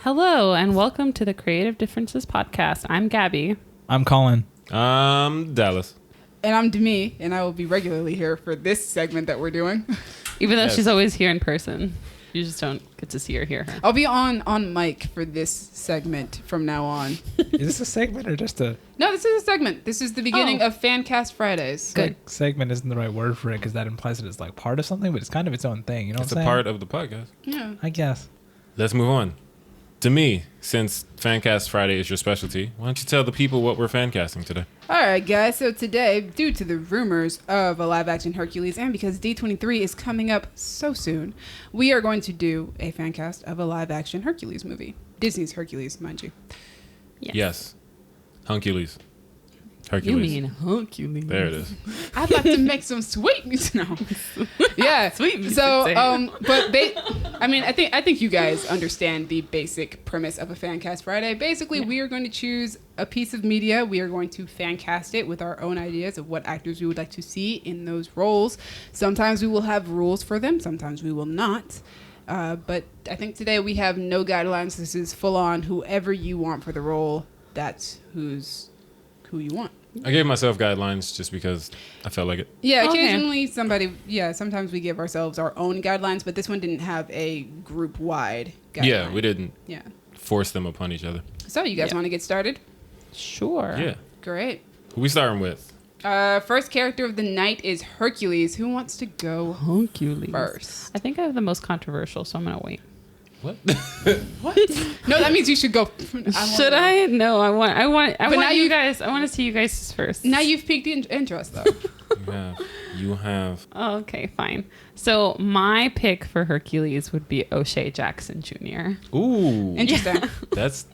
Hello, and welcome to the Creative Differences podcast. I'm Gabby. I'm Colin. I'm Dallas. And I'm Demi, and I will be regularly here for this segment that we're doing. Even though she's always here in person. You just don't get to see or hear her. I'll be on mic for this segment from now on. Is this a segment or just a... No, this is a segment. This is the beginning of Fancast Fridays. Good. Segment isn't the right word for it because that implies that it's like part of something, but it's kind of its own thing. You know what I'm It's a saying? part of the podcast. Yeah. I guess. Let's move on. To me, since Fancast Friday is your specialty, why don't you tell the people what we're fancasting today? All right, guys. So today, due to the rumors of a live-action Hercules and because D23 is coming up so soon, we are going to do a fancast of a live-action Hercules movie. Disney's Hercules, mind you. Yes. Hercules. You mean Hercules. There it is. I'd like to make some sweetness now. Yeah, Sweetness, So, insane. I think you guys understand the basic premise of a Fancast Friday. Basically, we are going to choose a piece of media. We are going to fancast it with our own ideas of what actors we would like to see in those roles. Sometimes we will have rules for them. Sometimes we will not. But I think today we have no guidelines. This is full on. Whoever you want for the role, that's who you want. I gave myself guidelines just because I felt like it. Yeah, Okay. occasionally sometimes we give ourselves our own guidelines, but this one didn't have a group-wide guideline. Yeah, we didn't Yeah. force them upon each other. So you guys want to get started? Sure. Yeah. Great. Who we starting with? First character of the night is Hercules. Who wants to go Hercules. first? I think I have the most controversial, so I'm going to wait. What? What? No, that means you should go. Should I? No, I want now you guys. I want to see you guys first. Now you've piqued interest, though. You have. Oh, okay, fine. So my pick for Hercules would be O'Shea Jackson Jr. Ooh. Interesting. That's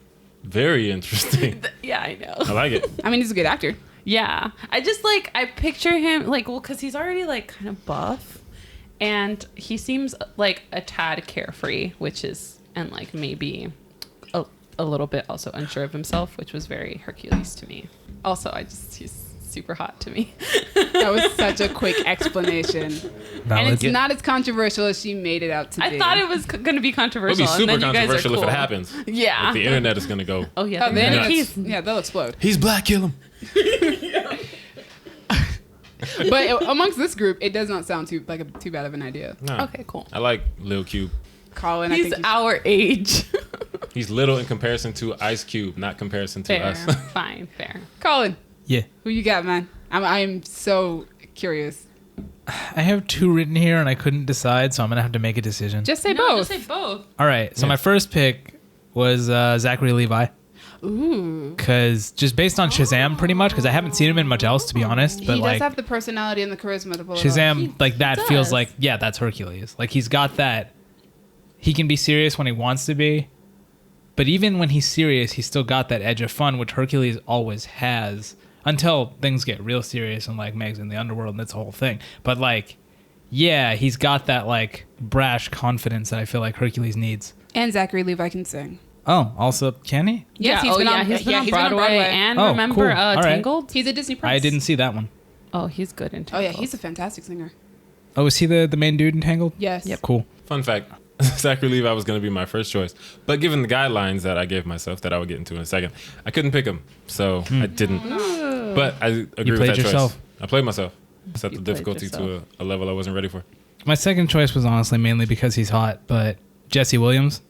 very interesting. Yeah, I know. I like it. I mean, he's a good actor. Yeah, I just I picture him because he's already kind of buff, and he seems like a tad carefree, and maybe a little bit also unsure of himself, which was very Hercules to me. Also, he's super hot to me. That was such a quick explanation. And it's Valid. not as controversial as she made it out to be. I thought it was going to be It would controversial. be super and then you guys controversial are cool. if it happens. Yeah. Like the internet is going to go, Oh yeah. Oh, the internet's- He's- yeah, they'll explode. he's black, kill him. But amongst this group, it does not sound too bad of an idea. No. Okay, cool. I like Lil Cube. Colin, I He's think our age. He's little in comparison to Ice Cube, not comparison to Fair. us. Fine. Fair. Colin, Yeah. who you got, man? I am so curious. I have two written here and I couldn't decide, so I'm going to have to make a decision. Just say No, both. just say both. All right. So Yeah. my first pick was Zachary Levi. Ooh. Because just based on Shazam, pretty much, because I haven't seen him in much else, to be honest. But He does like have the personality and the charisma to pull it off. Shazam, that does. feels like, yeah, that's Hercules. Like he's got that. He can be serious when he wants to be. But even when he's serious, he's still got that edge of fun, which Hercules always has. Until things get real serious and Meg's in the underworld and that's the whole thing. But yeah, he's got that brash confidence that I feel like Hercules needs. And Zachary Levi can sing. Oh, also, can he? Yes, He's been on Broadway. And Oh, remember cool. All right. Tangled? He's a Disney prince. I didn't see that one. Oh, he's good in Oh Tangled. yeah, he's a fantastic singer. Oh, is he the main dude in Tangled? Yes. Yep. Cool. Fun fact, Zachary Levi was going to be my first choice. But given the guidelines that I gave myself that I will get into in a second, I couldn't pick him. So I didn't. But I agree with played that yourself. choice. I played myself. Set You the played difficulty to yourself. a level I wasn't ready for. My second choice was honestly mainly because he's hot, but Jesse Williams.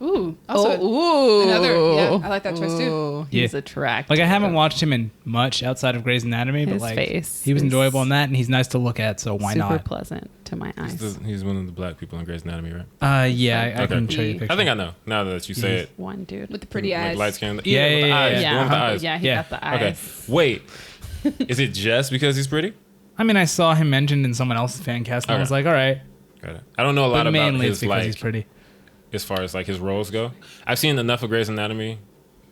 Ooh. Also, Ooh. I like that choice too. Ooh, He's Yeah. attractive. I haven't watched him in much outside of Grey's Anatomy, His but face he was is enjoyable in that, and he's nice to look at, so why super not? pleasant to my eyes. He's one of the black people in Grey's Anatomy, right? Yeah, I Okay. can show you a picture. I think I know now that you say it. One dude. With the pretty eyes. Light skin. Yeah, with the yeah, eyes. yeah. The yeah, one with the eyes. yeah, he Yeah. got the Okay. eyes. Wait. Is it just because he's pretty? I mean, I saw him mentioned in someone else's fan cast, and I Okay. was like, all right. Got it. I don't know a lot But about mainly it's his because he's pretty. as far as his roles go. I've seen enough of Grey's Anatomy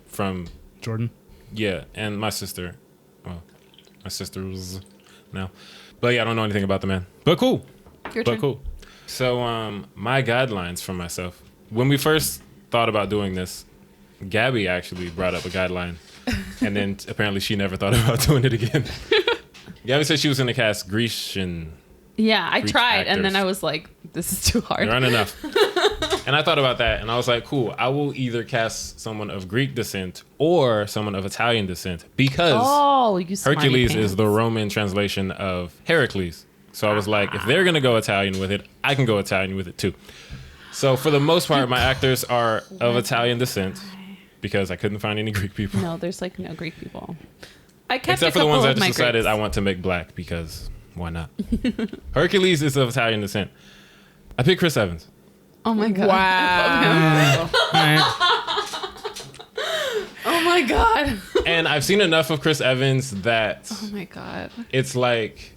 from Jordan. and my sister. Well, my sister's now. But yeah, I don't know anything about the man. But cool. Your But turn. cool. So my guidelines for myself. When we first thought about doing this, Gabby actually brought up a guideline. And then apparently she never thought about doing it again. Gabby said she was going to cast Grecian. Yeah, I Greek tried, and then actors. I was like, this is too hard. There aren't enough. And I thought about that, and I was like, cool, I will either cast someone of Greek descent or someone of Italian descent because you smarty Hercules pants. is the Roman translation of Heracles. So I was like, if they're going to go Italian with it, I can go Italian with it too. So for the most part, my actors are of Italian descent because I couldn't find any Greek people. No, there's like no Greek people. I kept Except a for the couple ones I of just my decided Greeks. I want to make black because why not? Hercules is of Italian descent. I picked Chris Evans. Oh my god! Wow. Oh my god! And I've seen enough of Chris Evans that Oh my god! it's like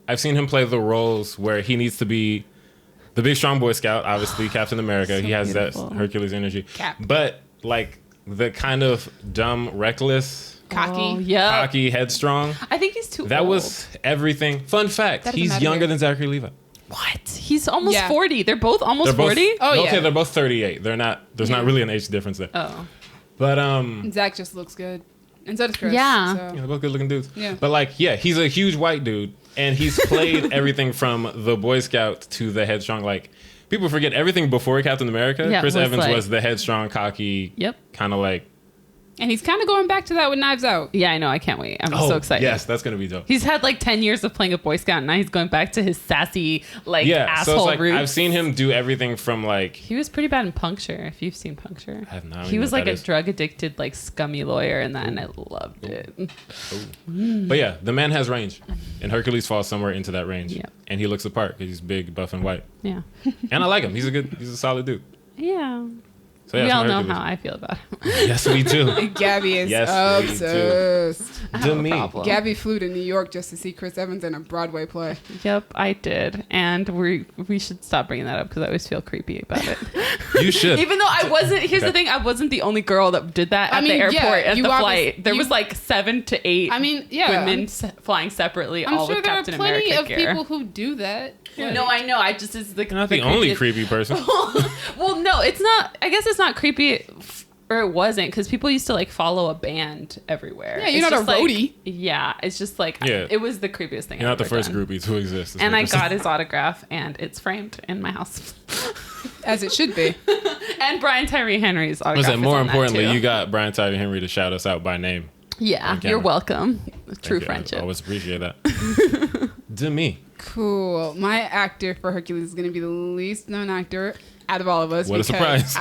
I've seen him play the roles where he needs to be the big strong Boy Scout, obviously Captain America. So he has beautiful. that Hercules energy. Cap. But like the kind of dumb, reckless, Cocky. Oh, yeah. cocky, headstrong. I think he's too. That old. was everything. Fun fact: That doesn't he's matter younger here. than Zachary Levi. What? He's almost Yeah. 40. They're both almost They're both 40. Oh, yeah. Okay, they're both 38. They're not. There's not really an age difference there. Oh. But Zach just looks good. And so does Chris. Yeah. yeah, So. they're both good looking dudes. Yeah. But like, yeah, he's a huge white dude, and he's played everything from the Boy Scout to the headstrong. Like, people forget everything before Captain America. Yeah, Chris was Evans like- was the headstrong, cocky, Yep. kind of like. And he's kind of going back to that with Knives Out. Yeah, I know. I can't wait. I'm Oh, so excited. yes, that's gonna be dope. He's had like 10 years of playing a Boy Scout, and now he's going back to his sassy, like, Yeah, asshole so it's like roots. I've seen him do everything from like. He was pretty bad in Puncture, if you've seen Puncture. I have not. He was like a drug addicted, like scummy lawyer in that, and I loved it. But yeah, the man has range, and Hercules falls somewhere into that range. Yeah. And he looks the part because he's big, buff, and white. Yeah. And I like him. He's a solid dude. Yeah. So yeah, We it's all my know Hercules. how I feel about him. Yes, we do. Gabby is Yes, we obsessed. I have a me. problem. Gabby flew to New York just to see Chris Evans in a Broadway play. Yep, I did, and we should stop bringing that up because I always feel creepy about it. You should. Even though I wasn't. Here's the Okay. thing: I wasn't the only girl that did that at I mean, the airport yeah, at you the obvious- flight. There you- was like 7 to 8. I mean, yeah. women flying separately, I'm all sure with there are Captain plenty America of gear. people who do that. No, I know. I just is the You're not the only creepiest- creepy person. Well, no, it's not. I guess it's not creepy, or it wasn't, because people used to like follow a band everywhere. Yeah, you're It's not a just, like- roadie. Yeah, it's just like Yeah. it was the creepiest thing. You're not I've the ever first done. groupie to exist. is And what I you're got saying. his autograph, and it's framed in my house. As it should be. And Brian Tyree Henry's autograph. Was that is more on that, importantly, too. you got Brian Tyree Henry to shout us out by name. Yeah, on camera. you're welcome. True Thank you. friendship. I always appreciate that. To me. Cool. My actor for Hercules is going to be the least known actor out of all of us. What a surprise.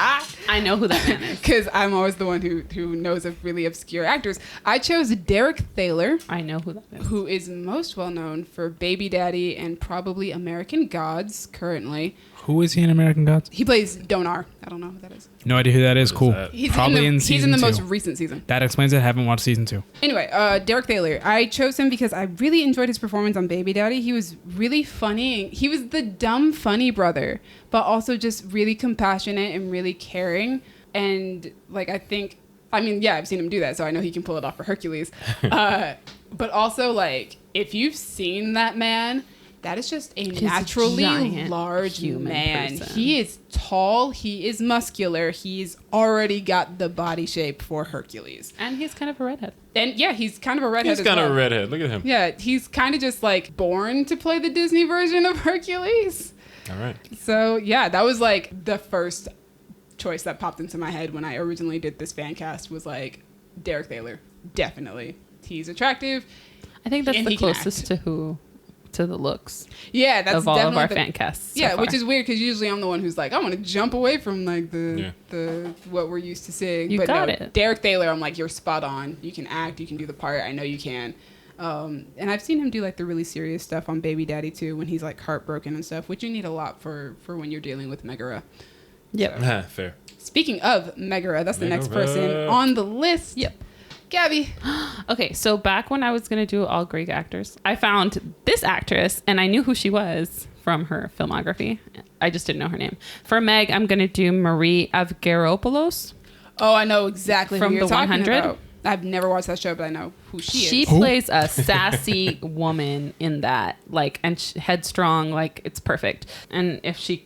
I know who that man is. Because I'm always the one who knows of really obscure actors. I chose Derek Thaler, I know who that is. who is most well known for Baby Daddy and probably American Gods currently. Who is he in American Gods? He plays Donar. I don't know who that is. No idea who that is. What is Cool. that? Probably in He's season in the 2. most recent season. That explains it. Haven't watched season 2. Anyway, Derek Thaler. I chose him because I really enjoyed his performance on Baby Daddy. He was really funny. He was the dumb, funny brother, but also just really compassionate and really caring. And like, I've seen him do that, so I know he can pull it off for Hercules. But also, like, if you've seen that man, that is just a He's a naturally giant large human man. person. He is tall. He is muscular. He's already got the body shape for Hercules. And he's kind of a redhead. And yeah, he's kind of a redhead. He's as kind of well. a redhead. Look at him. Yeah, he's kind of just like born to play the Disney version of Hercules. All right. So yeah, that was like the first choice that popped into my head when I originally did this fan cast was like Derek Thaler. Definitely. He's attractive. I think that's And the he can closest to the looks Yeah, that's of all of definitely our the, fan casts. so Yeah, which far. is weird because usually I'm the one who's like, I want to jump away from like the what we're used to seeing. You but got no, it. Derek Thaler, I'm like, you're spot on. You can act, you can do the part. I know you can. And I've seen him do like the really serious stuff on Baby Daddy too, when he's like heartbroken and stuff, which you need a lot for when you're dealing with Megara. Yep. Fair. Speaking of Megara, that's the next Megara. person on the list. Yep. Gabby. Okay, so back when I was going to do all Greek actors, I found this actress, and I knew who she was from her filmography. I just didn't know her name. For Meg, I'm going to do Marie Avgeropoulos. Oh, I know exactly From who you're the talking 100? about. I've never watched that show, but I know who she She is. plays a sassy woman in that, like, and headstrong, like, it's perfect. And if she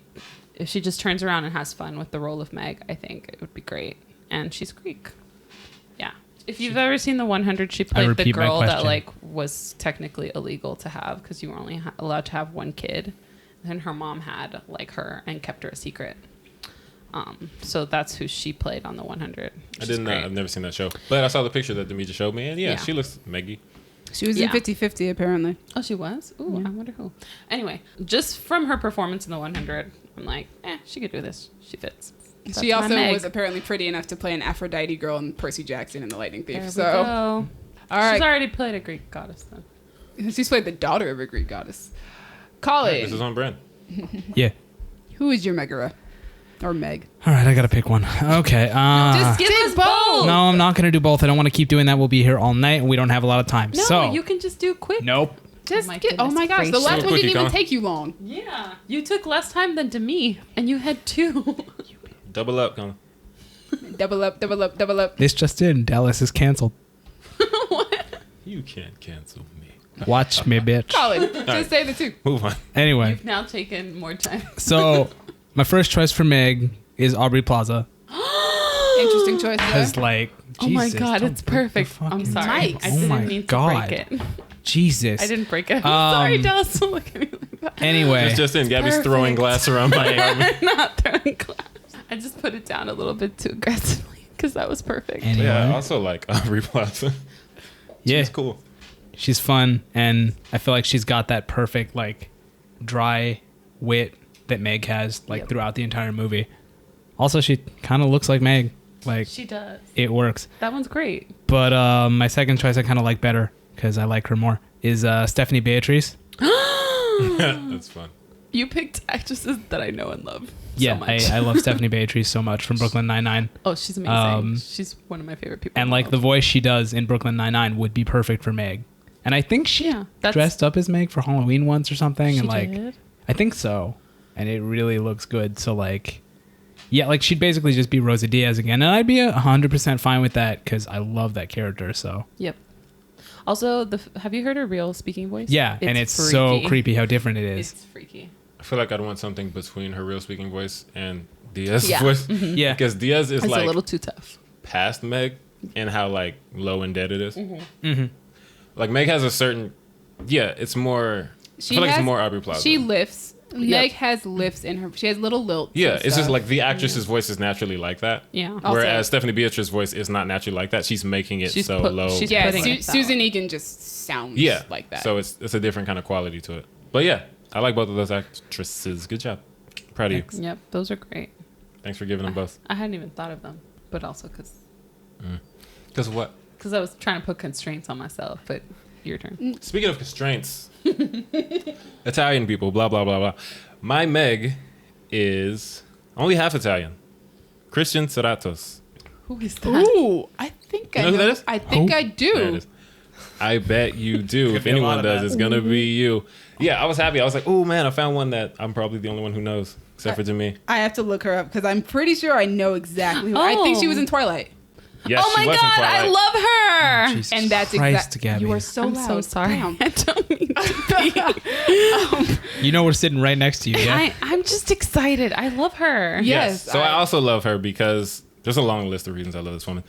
just turns around and has fun with the role of Meg, I think it would be great. And she's Greek. Yeah. If you've ever seen the 100, she played the repeat my girl that question. like was technically illegal to have because you were only allowed to have one kid. And her mom had like her and kept her a secret. So that's who she played on the 100. I didn't know. I've never seen that show. But I saw the picture that Demetria showed me, and she looks Meggy. She was in 50-50 apparently. Oh, she was? Ooh, I wonder who. Anyway, just from her performance in the 100, I'm like, she could do this. She fits. That's she also Meg. was apparently pretty enough to play an Aphrodite girl in Percy Jackson in The Lightning Thief. There we So, go. all right. She's already played a Greek goddess, then. She's played the daughter of a Greek goddess. Colin, This is on brand. Yeah. who is your Megara? Or Meg? All right, I gotta pick one. Okay. Just give us both. No, I'm not gonna do both. I don't want to keep doing that. We'll be here all night, and we don't have a lot of time. No, so you can just do quick. nope. Just my get, oh goodness my gosh, the gracious. last one didn't even Colin. take you long. Yeah. You took less time than to me, and you had 2. Double up, Colin. Double up, double up, double up. This just in: Dallas is canceled. You can't cancel me. Watch me, bitch. Colin, just say the two. Move on. Anyway, You've now taken more time. so my first choice for Meg is Aubrey Plaza. Interesting choice Because, there. like, Oh my Jesus, God, don't it's break the perfect. I'm fucking sorry. mic. I Oh didn't my mean to God. break it. Jesus. I didn't break it. I'm sorry, Dallas. Don't look at me like that. Anyway, It's just in. Gabby's throwing perfect. glass around my apartment. I'm not throwing glass. I just put it down a little bit too aggressively because that was perfect. anyway, Yeah, I also like Aubrey Plaza. yeah, It's cool. she's fun, and I feel like she's got that perfect, like, dry wit that Meg has, like, throughout the entire movie. Also, she kind of looks like Meg. Like, She does. it works. That one's great. But my second choice I kind of like better because I like her more is Stephanie Beatrice. That's fun. You picked actresses that I know and love Yeah, so much. I love Stephanie Beatrice so much from Brooklyn Nine-Nine. Oh, she's amazing. Um, She's one of my favorite people. And in like the world. voice she does in Brooklyn Nine-Nine would be perfect for Meg. And I think she that's- dressed up as Meg for Halloween once or something. She And like, did? I think so. And it really looks good. So like, yeah, like she'd basically just be Rosa Diaz again. And I'd be 100% fine with that because I love that character. So Yep. Also, have you heard her real speaking voice? yeah, and it's so freaky. creepy how different it is. It's freaky. I feel like I'd want something between her real speaking voice and Diaz's Yeah. voice. Yeah. Because Diaz is It's like a little too tough. past Meg and how like low and dead it is. Mm-hmm. Like Meg has a certain, it's more. I feel like it's more Aubrey Plaza. She lifts. Meg has lifts in her. She has little lilts. Yeah, and it's just stuff. like the actress's voice is naturally like that. Yeah. Also- Whereas Stephanie Beatrice's voice is not naturally like that. She's making it She's so put- low. she's Yeah, putting it that Susan way. Egan just sounds Yeah, like that. So it's a different kind of quality to it. But yeah, I like both of those actresses. Good job. Proud of you. Yep, those are great. Thanks for giving them both. I hadn't even thought of them, but also Because what? because I was trying to put constraints on myself. But your turn. Speaking of constraints, Italian people, blah, blah, blah, blah. My Meg is only half Italian. Christian Serratos. Who is that? Ooh, I think You know I who know. that is? I think I do. There it is. I bet you do. If be a lot anyone of does, that. it's going to be you. Yeah, I was happy. I was like, oh, man, I found one that I'm probably the only one who knows, except for Jimmy. I have to look her up because I'm pretty sure I know exactly who. I think she was in Twilight. Yes, Oh my she was in God, I Twilight. love her. Jesus And that's Christ, exactly. Gabby. You are so I'm loud. so sorry. Damn. I don't mean to be. You know we're sitting right next to you, yeah? I'm just excited. I love her. Yes, So I also love her because there's a long list of reasons I love this woman.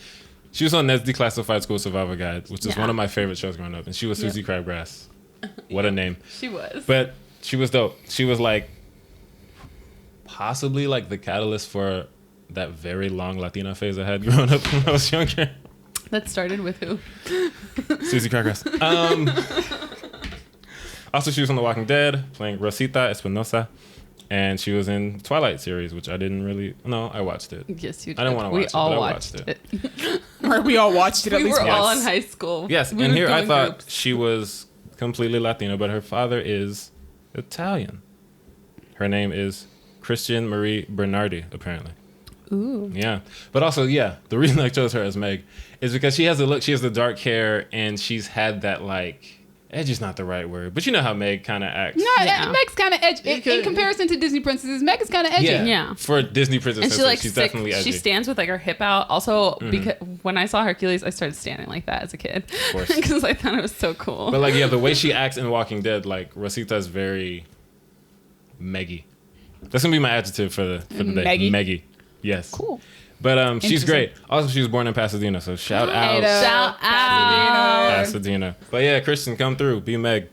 She was on Ned's Declassified School Survival Guide, which is Yeah. one of my favorite shows growing up. And she was Susie Crabgrass. What a name. She was. But she was dope. She was like possibly like the catalyst for that very long Latina phase I had growing up when I was younger. That started with who? Susie Crabgrass. Also, she was on The Walking Dead playing Rosita Espinosa. And she was in Twilight series, which I didn't really. No, I watched it. Yes, you did. I didn't wanna We watch it, all but I watched watched it. Or we all watched it at We least were once. all in high school. Yes, We and would here go I in thought groups. she was completely Latino, but her father is Italian. Her name is Christian Marie Bernardi, apparently. Ooh. Yeah. But also, yeah, the reason I chose her as Meg is because she has the look, she has the dark hair, and she's had that, like, edge is not the right word, but you know how Meg kind of acts. No, Yeah. Meg's kind of edgy. In comparison to Disney princesses, Meg is kind of edgy. Yeah. For Disney princess, And she like she's stick, definitely edgy. she stands with like her hip out. Also, because when I saw Hercules, I started standing like that as a kid course. because I thought it was so cool. But like, yeah, the way she acts in Walking Dead, like Rosita is very Meggy. That's gonna be my adjective for the day. Meggy? Meggy. Yes. Cool. But she's Interesting. great. Also, she was born in Pasadena, so shout out Shout out. Pasadena. But yeah, Christian, come through. Be Meg.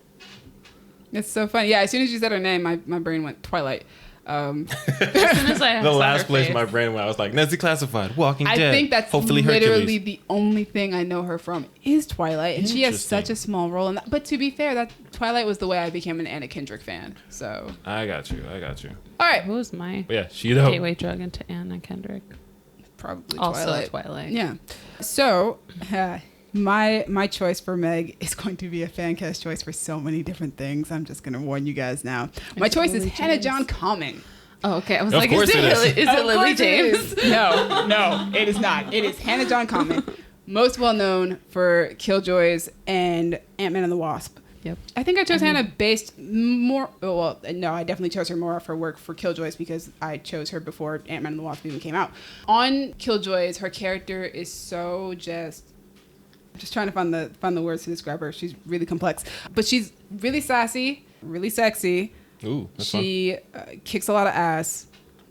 It's so funny. Yeah, as soon as you said her name, my brain went Twilight. As soon as I The saw last her place face. my brain went, I was like, Nessie Classified, Walking I Dead. think that's hopefully literally Hercules. the only thing I know her from is Twilight, and she has Interesting. such a small role in that. But to be fair, that Twilight was the way I became an Anna Kendrick fan. So, I got you. all right, Who's my But yeah, she though. gateway drug into Anna Kendrick? probably Also Twilight. Yeah. So, my choice for Meg is going to be a fan cast choice for so many different things. I'm just going to warn you guys now. My choice is Lily Hannah James. John-Kamen. Oh, okay. I was Of like, course is it is. it Of Lily course it James? is. No, it is not. It is Hannah John-Kamen, most well known for Killjoys and Ant-Man and the Wasp. Yep. I think I chose Hannah based more. Well, no, I definitely chose her more off her work for Killjoys because I chose her before Ant-Man and the Wasp even came out. On Killjoys, her character is so just trying to find the words to describe her. She's really complex, but she's really sassy, really sexy. Ooh, that's fun. She kicks a lot of ass,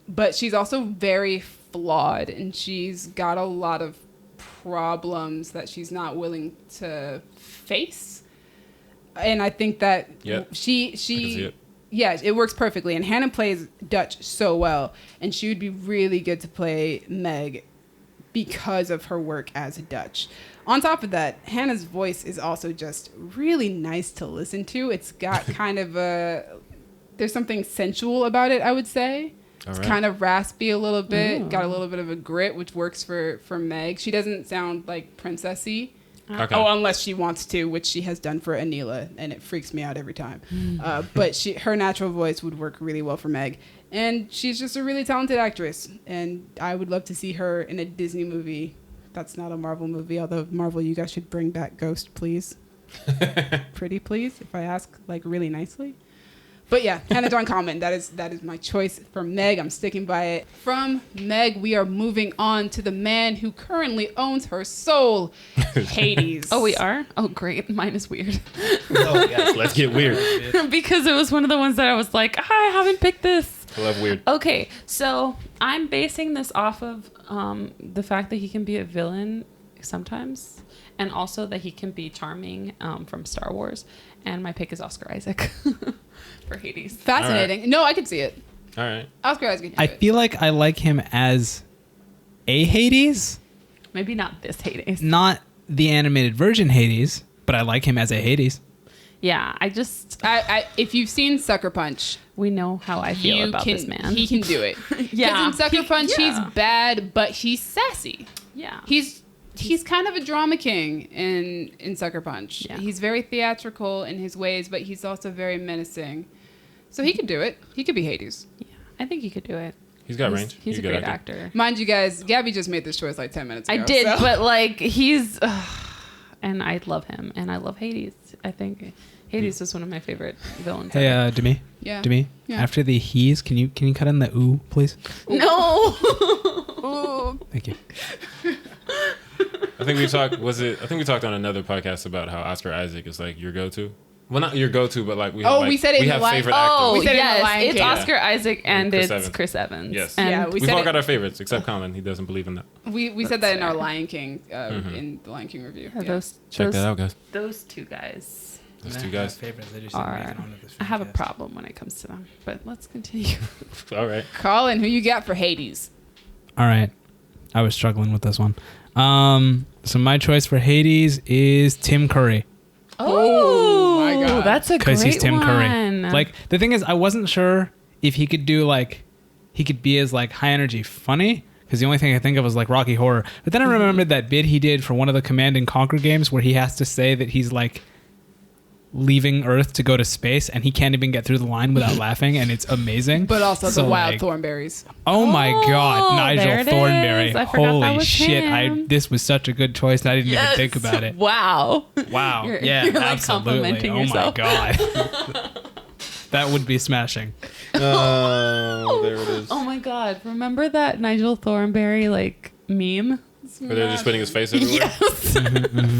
but she's also very flawed, and she's got a lot of problems that she's not willing to face. And I think that Yep. I can she see it. yeah, it works perfectly. And Hannah plays Dutch so well, and she would be really good to play Meg because of her work as a Dutch. On top of that, Hannah's voice is also just really nice to listen to. It's got kind of there's something sensual about it, I would say. It's Alright. kind of raspy a little bit, Ooh. got a little bit of a grit, which works for Meg. She doesn't sound like princessy. Okay. Oh, unless she wants to, which she has done for Anila, and it freaks me out every time. But her natural voice would work really well for Meg. And she's just a really talented actress, and I would love to see her in a Disney movie. That's not a Marvel movie, although Marvel, you guys should bring back Ghost, please. Pretty please, if I ask like really nicely. But yeah, Hannah John-Kamen, that is my choice for Meg. I'm sticking by it. From Meg, we are moving on to the man who currently owns her soul, Hades. Oh, we are? Oh, great. Mine is weird. Oh, yes, let's get weird. Because it was one of the ones that I was like, I haven't picked this. I love weird. Okay, so I'm basing this off of the fact that he can be a villain sometimes, and also that he can be charming from Star Wars. And my pick is Oscar Isaac for Hades. Fascinating. All No, I could see it. All right. Oscar Isaac could do I it. feel like I like him as a Hades, Maybe not this Hades. not the animated version Hades, but I like him as a Hades. Yeah, If you've seen Sucker Punch, we know how I feel about this man. He can do it. Yeah. Because in Sucker Punch, yeah. he's bad, but he's sassy. Yeah. He's kind of a drama king in Sucker Punch. Yeah. He's very theatrical in his ways, but he's also very menacing. So he could do it. He could be Hades. Yeah, I think he could do it. He's got range. He's a good great actor. Mind you guys, Gabby just made this choice like 10 minutes ago. I did, so- but like he's, and I love him, and I love Hades. I think Hades is one of my favorite villains. Hey, ever. Demi. Yeah. Demi. Yeah. After the he's, can you cut in the ooh, please? No. Thank you. I think we talked on another podcast about how Oscar Isaac is like your go-to. Well, not your go-to, but like we have, Oh, like, we said it in have the line- favorite Oh, We actors. said it in the yes, Lion it's King. Oscar Isaac and Chris it's Evans. Chris Evans. Yes. And Yeah, we We've said all it- got our favorites except Colin. He doesn't believe in that. We said That's that in our fair. Lion King, in the Lion King review. yeah, Yeah. Check that out, guys. Those two guys Those two guys. are. I have a problem when it comes to them, but let's continue. All right. Colin, who you got for Hades? All right. I was struggling with this one. So my choice for Hades is Tim Curry. Oh, my God. That's a great Because he's Tim one. Curry. Like, the thing is, I wasn't sure if he could do, like, he could be as, like, high energy funny. Because the only thing I think of was, like, Rocky Horror. But then I remembered that bit he did for one of the Command and Conquer games where he has to say that he's, like, leaving Earth to go to space, and he can't even get through the line without laughing, and it's amazing. But also So, the wild like, thornberries. Oh my God, there Nigel it Thornberry! is. I forgot that Holy was shit! him. This was such a good choice, and I didn't even think about it. Wow. Wow! You're- Yeah, you're, like, absolutely. complimenting Oh yourself. my God, that would be smashing. Oh, there it is. Oh my God. Remember that Nigel Thornberry like meme? Where they're just putting his face everywhere. Yes.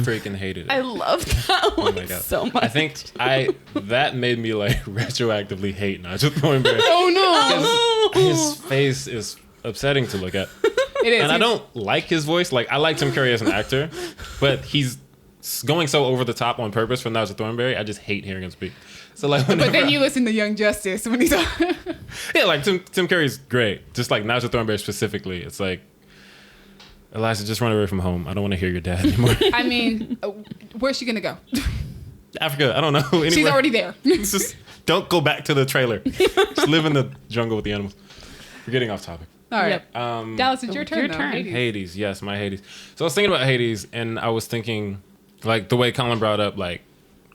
Freaking hated it. I love that Oh one my God. so much. I think that made me like retroactively hate Nigel Thornberry. Oh, no. His face is upsetting to look at. It is. And I don't like his voice. Like, I like Tim Curry as an actor, but he's going so over the top on purpose for Naja Thornberry. I just hate hearing him speak. So like, But then you listen to Young Justice when he's yeah, like Tim Curry's great. Just like Naja Thornberry specifically, it's like, Eliza, just run away from home. I don't want to hear your dad anymore. I mean, where's she gonna go? Africa, I don't know. Anywhere. She's already there. It's just don't go back to the trailer. Just live in the jungle with the animals. We're getting off topic. All right. Yep. Dallas, it's your turn. Your though. turn. Hades. Hades, yes, my Hades. So I was thinking about Hades, and I was thinking, like the way Colin brought up, like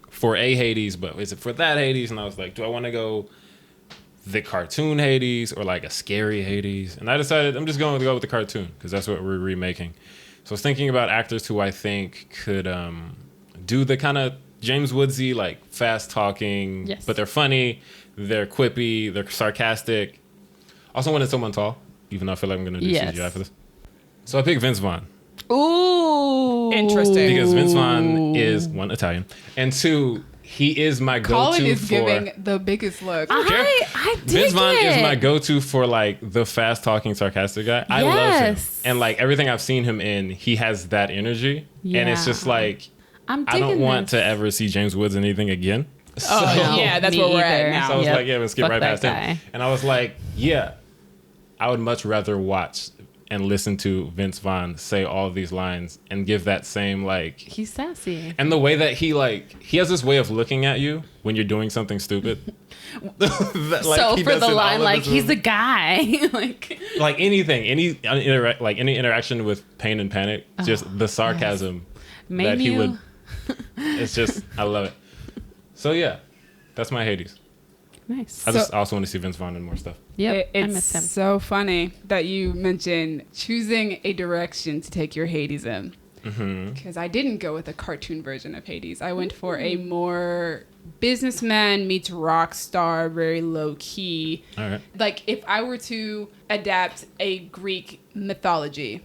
for a Hades, but is it for that Hades? And I was like, do I want to go the cartoon Hades or like a scary Hades? And I decided I'm just going to go with the cartoon because that's what we're remaking. So I was thinking about actors who I think could do the kind of James Woodsy, like fast talking, Yes. but they're funny, they're quippy, they're sarcastic. Also wanted someone tall, even though I feel like I'm going to do Yes. CGI for this. So I picked Vince Vaughn. Ooh. Interesting. Because Vince Vaughn is, one, Italian, and two, he is my go-to Colin is for... giving the biggest look. I dig Vince Vaughn it. is my go-to for like the fast-talking, sarcastic guy. I love him, Yes. and like everything I've seen him in, he has that energy, and it's just Yeah. like I'm I digging don't want this. to ever see James Woods in anything again. Oh, No, yeah, that's me where we're at either. now. So I was Yep. like, yeah, let's skip Fuck right that past him. guy. And I was like, yeah, I would much rather watch and listen to Vince Vaughn say all of these lines and give that same like. He's sassy. And the way that he has this way of looking at you when you're doing something stupid. That, like, So he for does the in all line, of like his he's a movies. guy. Like anything, any interaction with Pain and Panic, just the sarcasm Made that he you- would. It's just I love it. So yeah, that's my Hades. Nice. I just also want to see Vince Vaughn in more stuff. Yep. I It's miss him. so funny that you mentioned choosing a direction to take your Hades in. Because I didn't go with a cartoon version of Hades. I went for a more businessman meets rock star, very low key. All right. Like if I were to adapt a Greek mythology,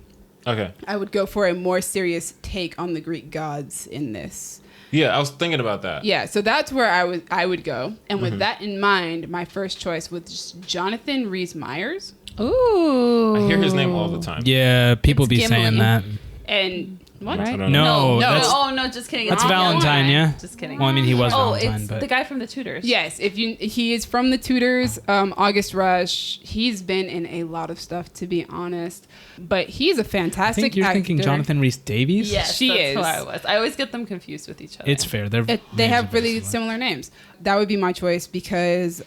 Okay. I would go for a more serious take on the Greek gods in this. Yeah, I was thinking about that. Yeah, so that's where I would go. And with that in mind, my first choice was just Jonathan Rhys-Meyers. Ooh. I hear his name all the time. Yeah, people It's be Gimli. saying that. And what? Right? I don't know. No, that's oh no, just kidding. that's Oh, Valentine, okay. yeah. Just kidding. Well, I mean, he was Oh, Valentine, it's but the guy from the Tudors. Yes, he is from the Tudors, August Rush. He's been in a lot of stuff, to be honest. But he's a I fantastic think you're actor. thinking Jonathan Rhys Davies. Yes, She that's is. who I was. I always get them confused with each other. It's fair. They They have really similar names. That would be my choice because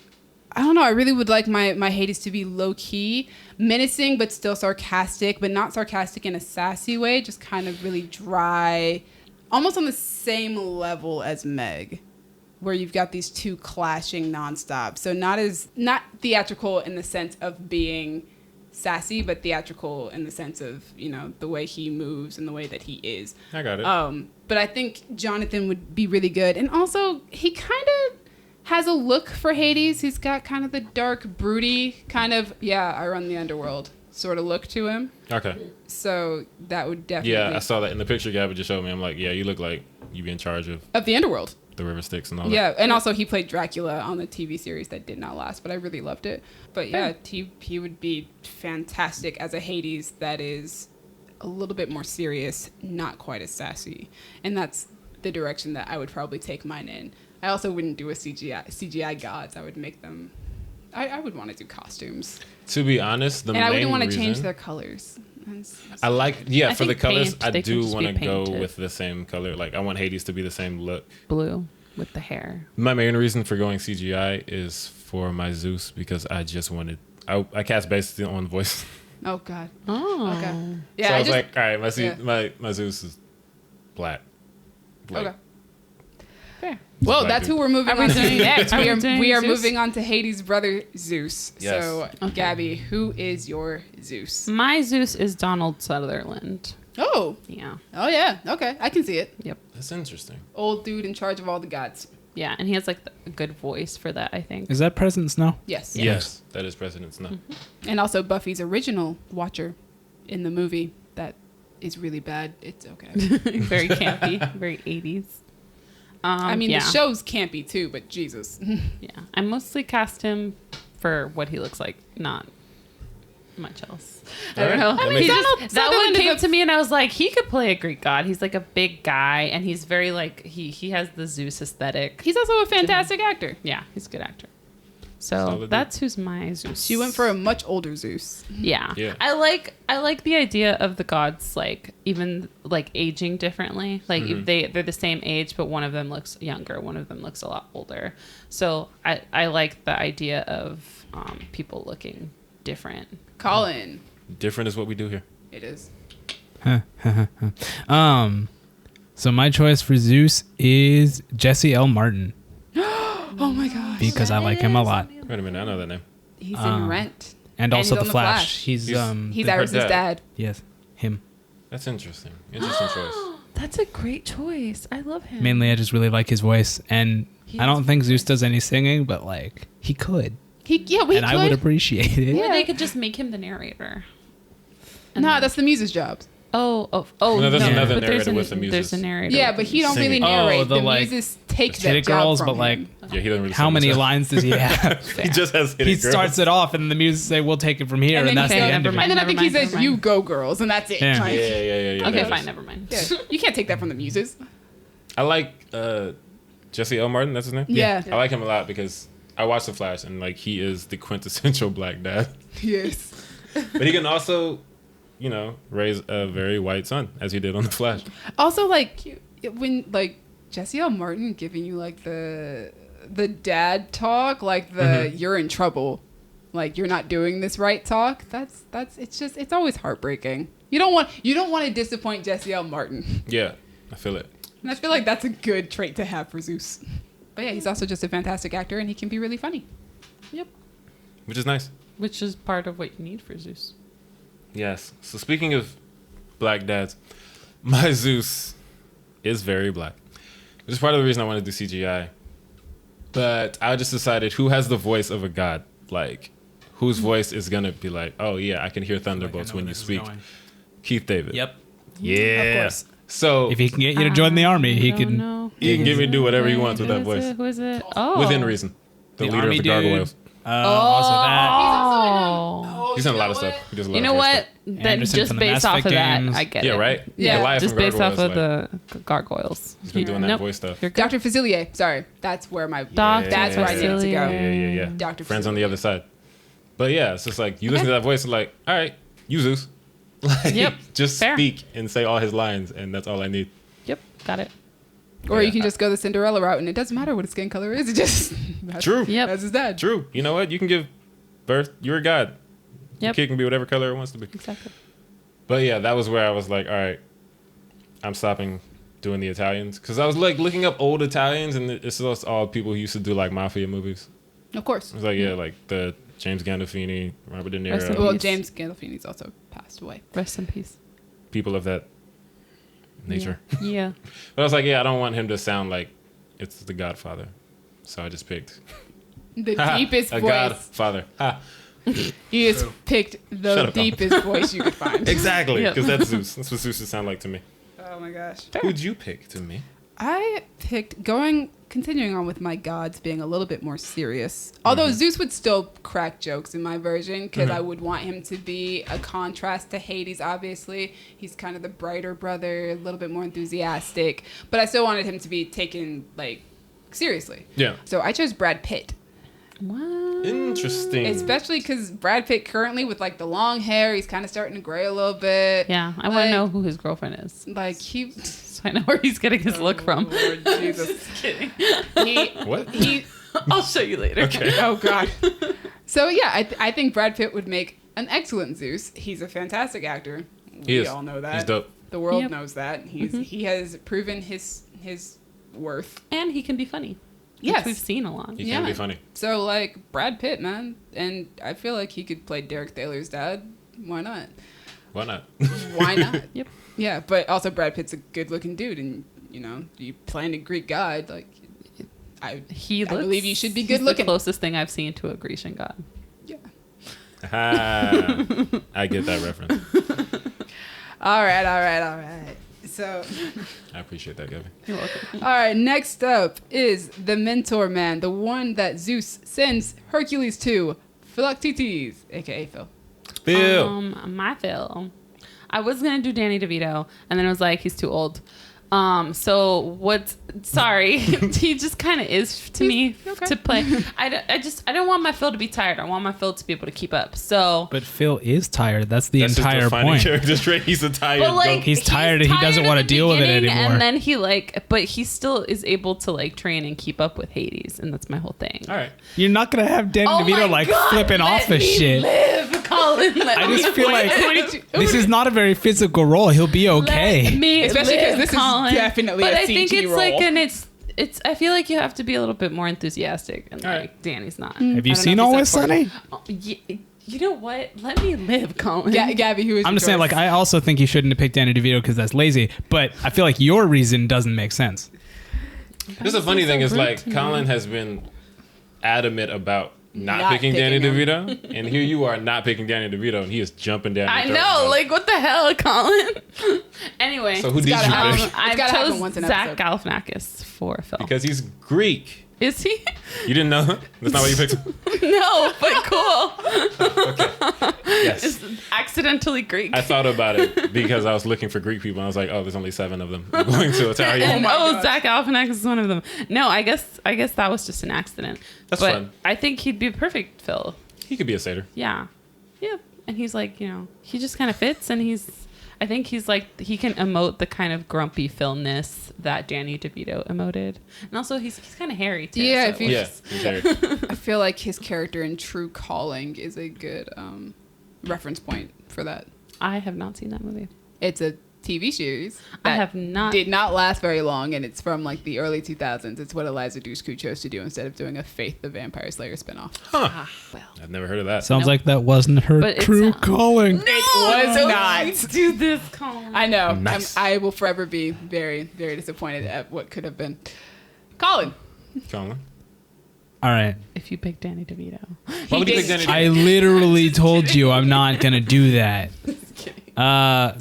I don't know. I really would like my Hades to be low key, menacing, but still sarcastic, but not sarcastic in a sassy way. Just kind of really dry, almost on the same level as Meg, where you've got these two clashing nonstop. So not theatrical in the sense of being sassy, but theatrical in the sense of the way he moves and the way that he is. I got it. But I think Jonathan would be really good. And also, he kind of has a look for Hades. He's got kind of the dark, broody kind of, I run the underworld sort of look to him. Okay. So that would definitely... Yeah, I saw that in the picture Gabby just showed me. I'm like, yeah, you look like you be in charge of Of the underworld. the River Styx and all Yeah, that. and also he played Dracula on the TV series that did not last, but I really loved it. But yeah, he would be fantastic as a Hades that is a little bit more serious, not quite as sassy. And that's the direction that I would probably take mine in. I also wouldn't do a CGI gods. I would make them... I would want to do costumes. To be honest, the And main I wouldn't want to reason, change their colors. I like, I for the think colors, paint, I they could do just want be to go painted. with the same color. Like, I want Hades to be the same look. blue with the hair. My main reason for going CGI is for my Zeus because I just wanted, I cast based on voice. Oh, God. Oh. Okay. Yeah, So I was just... like, all right, yeah. my Zeus is black. Like, Okay. Fair. Well, black that's dude. who we're moving Are we on to doing- next. are We we are, doing we are Zeus? moving on to Hades' brother Zeus. Yes. So, Okay. Gabby, who is your Zeus? My Zeus is Donald Sutherland. Oh, Yeah. oh yeah. Okay, I can see it. Yep. That's interesting. Old dude in charge of all the gods. Yeah, and he has like a good voice for that, I think. Is that President Snow? Yes. Yes, that is President Snow. And also Buffy's original Watcher in the movie that is really bad. It's okay. Very campy, very 80s. I mean, yeah. the show's campy too, but Jesus. Yeah, I mostly cast him for what he looks like, not much else. I don't know. I mean, that one came to me, and I was like, he could play a Greek god. He's like a big guy, and he's very like he has the Zeus aesthetic. He's also a fantastic actor. Yeah, he's a good actor. So Solid that's who's my Zeus. She went for a much older Zeus. Yeah. Yeah. I like the idea of the gods like even like aging differently. Like if they're the same age, but one of them looks younger, one of them looks a lot older. So I like the idea of people looking different. Colin. Different is what we do here. It is. So my choice for Zeus is Jesse L. Martin Oh my gosh. because I like him a lot, Wait a minute, I know that name. He's in Rent. and also he's the on Flash. He's He's her Iris' dad. yes, him. That's interesting. Interesting choice. That's a great choice. I love him. Mainly, I just really like his voice, and I don't think Zeus does any singing, but like he could, and I would appreciate it. Or they could just make him the narrator. No, that's the Muses' job. Oh, No, there's another but narrator with the Muses. There's a narrator. Yeah, but he don't really Singing. narrate. the, the like, Muses take Hit that It job Girls, from but like him. Yeah, he doesn't really how sing many himself. lines does he have? He just has Hit He It Girls. starts it off, and the Muses say, "We'll take it from here," and then that's he the says- end of it. And then I think he Never says, mind. "You go, girls," and that's it. Yeah. Like, Yeah. Okay, that fine, is. never mind. yeah. You can't take that from the Muses. I like Jesse L. Martin. That's his name. Yeah. I like him a lot because I watched The Flash, and like he is the quintessential black dad. Yes. But he can also, raise a very white son, as he did on The Flash. Also, like when like Jesse L. Martin giving you like the dad talk, like the "you're in trouble," like you're not doing this right talk. That's it's always heartbreaking. You don't want to disappoint Jesse L. Martin, Yeah, I feel it. and I feel like that's a good trait to have for Zeus. But yeah, he's also just a fantastic actor, and he can be really funny. Yep. Which is nice. Which is part of what you need for Zeus. Yes. So speaking of black dads, my Zeus is very black. Which is part of the reason I want to do CGI. But I just decided who has the voice of a god? Like, whose voice is going to be like, oh yeah, I can hear thunderbolts when you speak. Keith David. Yep. Yeah. Of course. So If he can get you to join the army, he can. Know. he can give me do whatever he wants with that voice. Who is it? Oh. Within reason. The leader army of the gargoyles. Also that. Oh. He's in a lot of stuff. He does a lot You know of what? stuff. Then Anderson just from the based Mass off of Effect that, games. I get Yeah, it. right? Yeah, Goliath Just from based off Gargoyles, of like, the gargoyles. he's been doing that voice stuff. You're good. Dr. Facilier. Sorry, that's where my Dr. that's where I needed to go. Yeah. Dr. Friends on Facilier. the other side. But yeah, it's just like you listen to that voice and like, all right, you Zeus. Like, Yep, just fair. speak and say all his lines, and that's all I need. Yep, got it. Or Yeah. you can just go the Cinderella route, and it doesn't matter what his skin color is. It just that's, True. Yep. That's his dad. True. You know what? You can give birth. You're a god. Your Yep. kid can be whatever color it wants to be. Exactly. But yeah, that was where I was like, all right, I'm stopping doing the Italians because I was like looking up old Italians, and it's just all people who used to do like mafia movies. Of course. It was like like the James Gandolfini, Robert De Rest in Niro, Well, peace. James Gandolfini's also passed away. Rest in peace. people of that nature. Yeah. But I was like, yeah, I don't want him to sound like it's the Godfather, so I just picked The deepest a voice. Godfather. Ha. You just picked the Shut up, deepest voice you could find. Exactly, Yep. because that's Zeus. That's what Zeus would sound like to me. Oh my gosh. Who'd you pick to me? I picked continuing on with my gods being a little bit more serious. Although Zeus would still crack jokes in my version because I would want him to be a contrast to Hades, obviously. He's kind of the brighter brother, a little bit more enthusiastic, but I still wanted him to be taken like seriously. Yeah. So I chose Brad Pitt. What? Interesting. Especially because Brad Pitt currently with like the long hair, he's kind of starting to gray a little bit. Yeah, I want Like- to know who his girlfriend is. Like he... So I know where he's getting his look from. Lord Jesus. Just kidding. What? He... I'll show you later. Okay. Oh God. So yeah, I think Brad Pitt would make an excellent Zeus. He's a fantastic actor. He We is. all know that. He's dope. The world Yep. knows that. He has proven his worth. And he can be funny. Yes. Which we've seen a lot. He can be funny. So like Brad Pitt, man, and I feel like he could play Derek Taylor's dad. Why not? Why not? Why not? Yep. Yeah, but also Brad Pitt's a good-looking dude, and you playing a Greek god, like I believe you should be he's good looking. The closest thing I've seen to a Grecian god. Yeah. I get that reference. All right. So, I appreciate that, Gabby. You're welcome. all right, next up is the mentor man, the one that Zeus sends Hercules to, Philoctetes, aka Phil. Phil. My Phil. I was gonna do Danny DeVito, and then I was like, he's too old. Sorry, he just kind of is to me to play. I don't want my Phil to be tired. I want my Phil to be able to keep up. So, But Phil is tired. That's the That's entire just defining point. character trait. He's a tired. but like He's tired and he doesn't at wanna the deal with it beginning, anymore. And then he but he still is able to like train and keep up with Hades, and that's my whole thing. All right. You're not gonna have Danny Oh DeVito my like God, flipping off let his me shit. Live, Colin. I just feel like this is not a very physical role. He'll be okay. Especially because this Colin. is definitely But a I think CG it's role. like it's. I feel like you have to be a little bit more enthusiastic, and All like right. Danny's not. Have you I don't seen know if Always he's up for it. Sunny? Oh, you know what? Let me live, Colin. Gabby, who is I'm your just saying, choice? like, I also think you shouldn't have picked Danny DeVito because that's lazy. But I feel like your reason doesn't make sense. This is a funny so thing is rude like to me. Colin has been adamant about not Not picking Danny picking DeVito, and here you are not picking Danny DeVito, and he is jumping down. I know. Like, what the hell, Colin? Anyway, So who did you gotta pick? I gotta happen chose once an Zach episode. Galifianakis for Phil. Because he's Greek. Is he? You didn't know? That's not why you picked him. No, but cool. Yes. Accidentally Greek. I thought about it because I was looking for Greek people, and I was like, oh, there's only 7 of them. I'm going to Italian. and my gosh. Zach Galifianakis is one of them. No, I guess that was just an accident. That's but fun. I think he'd be a perfect Phil. He could be a satyr. Yeah. And he's like, he just kind of fits, and I think he's like, he can emote the kind of grumpy Philness that Danny DeVito emoted. And also, he's kind of hairy, too. Yeah, so if you- Yeah, he's hairy. I feel like his character in True Calling is a good reference point for that. I have not seen that movie. It's a TV series. I that have not. Did not last very long, and it's from like the early 2000s. It's what Eliza Dushku chose to do instead of doing a Faith the Vampire Slayer spinoff. Well. I've never heard of that. Sounds Nope. like that wasn't her But it true sounds- calling. It was not. Do this, Colin. I know. Nice. I will forever be very, very disappointed at what could have been. Colin. Colin. All right. If you pick Danny DeVito. Why would you pick Danny I DeVito? literally told you I'm not going to do that.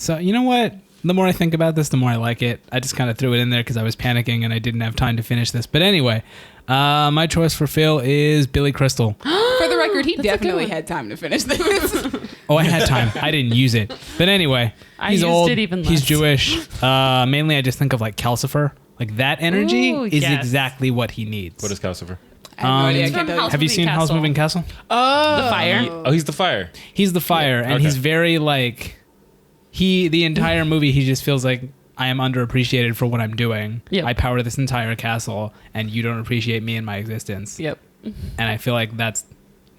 So, you know what? The more I think about this, the more I like it. I just kind of threw it in there because I was panicking and I didn't have time to finish this. But anyway, my choice for Phil is Billy Crystal. For the record, he That's a good definitely one. had time to finish this. Oh, I had time. I didn't use it. But anyway, I he's used old. it even He's less. Jewish. Mainly, I just think of like Calcifer. Like that energy Ooh, is yes. exactly what he needs. What is Calcifer? I have no idea. I From can't tell you. House Have you Moving seen House Castle. Moving Castle? Oh. The fire. Oh, he's the fire. He's the fire, and okay. he's very like the entire movie. He just feels like I am underappreciated for what I'm doing. Yep. I power this entire castle, and you don't appreciate me and my existence. Yep. And I feel like that's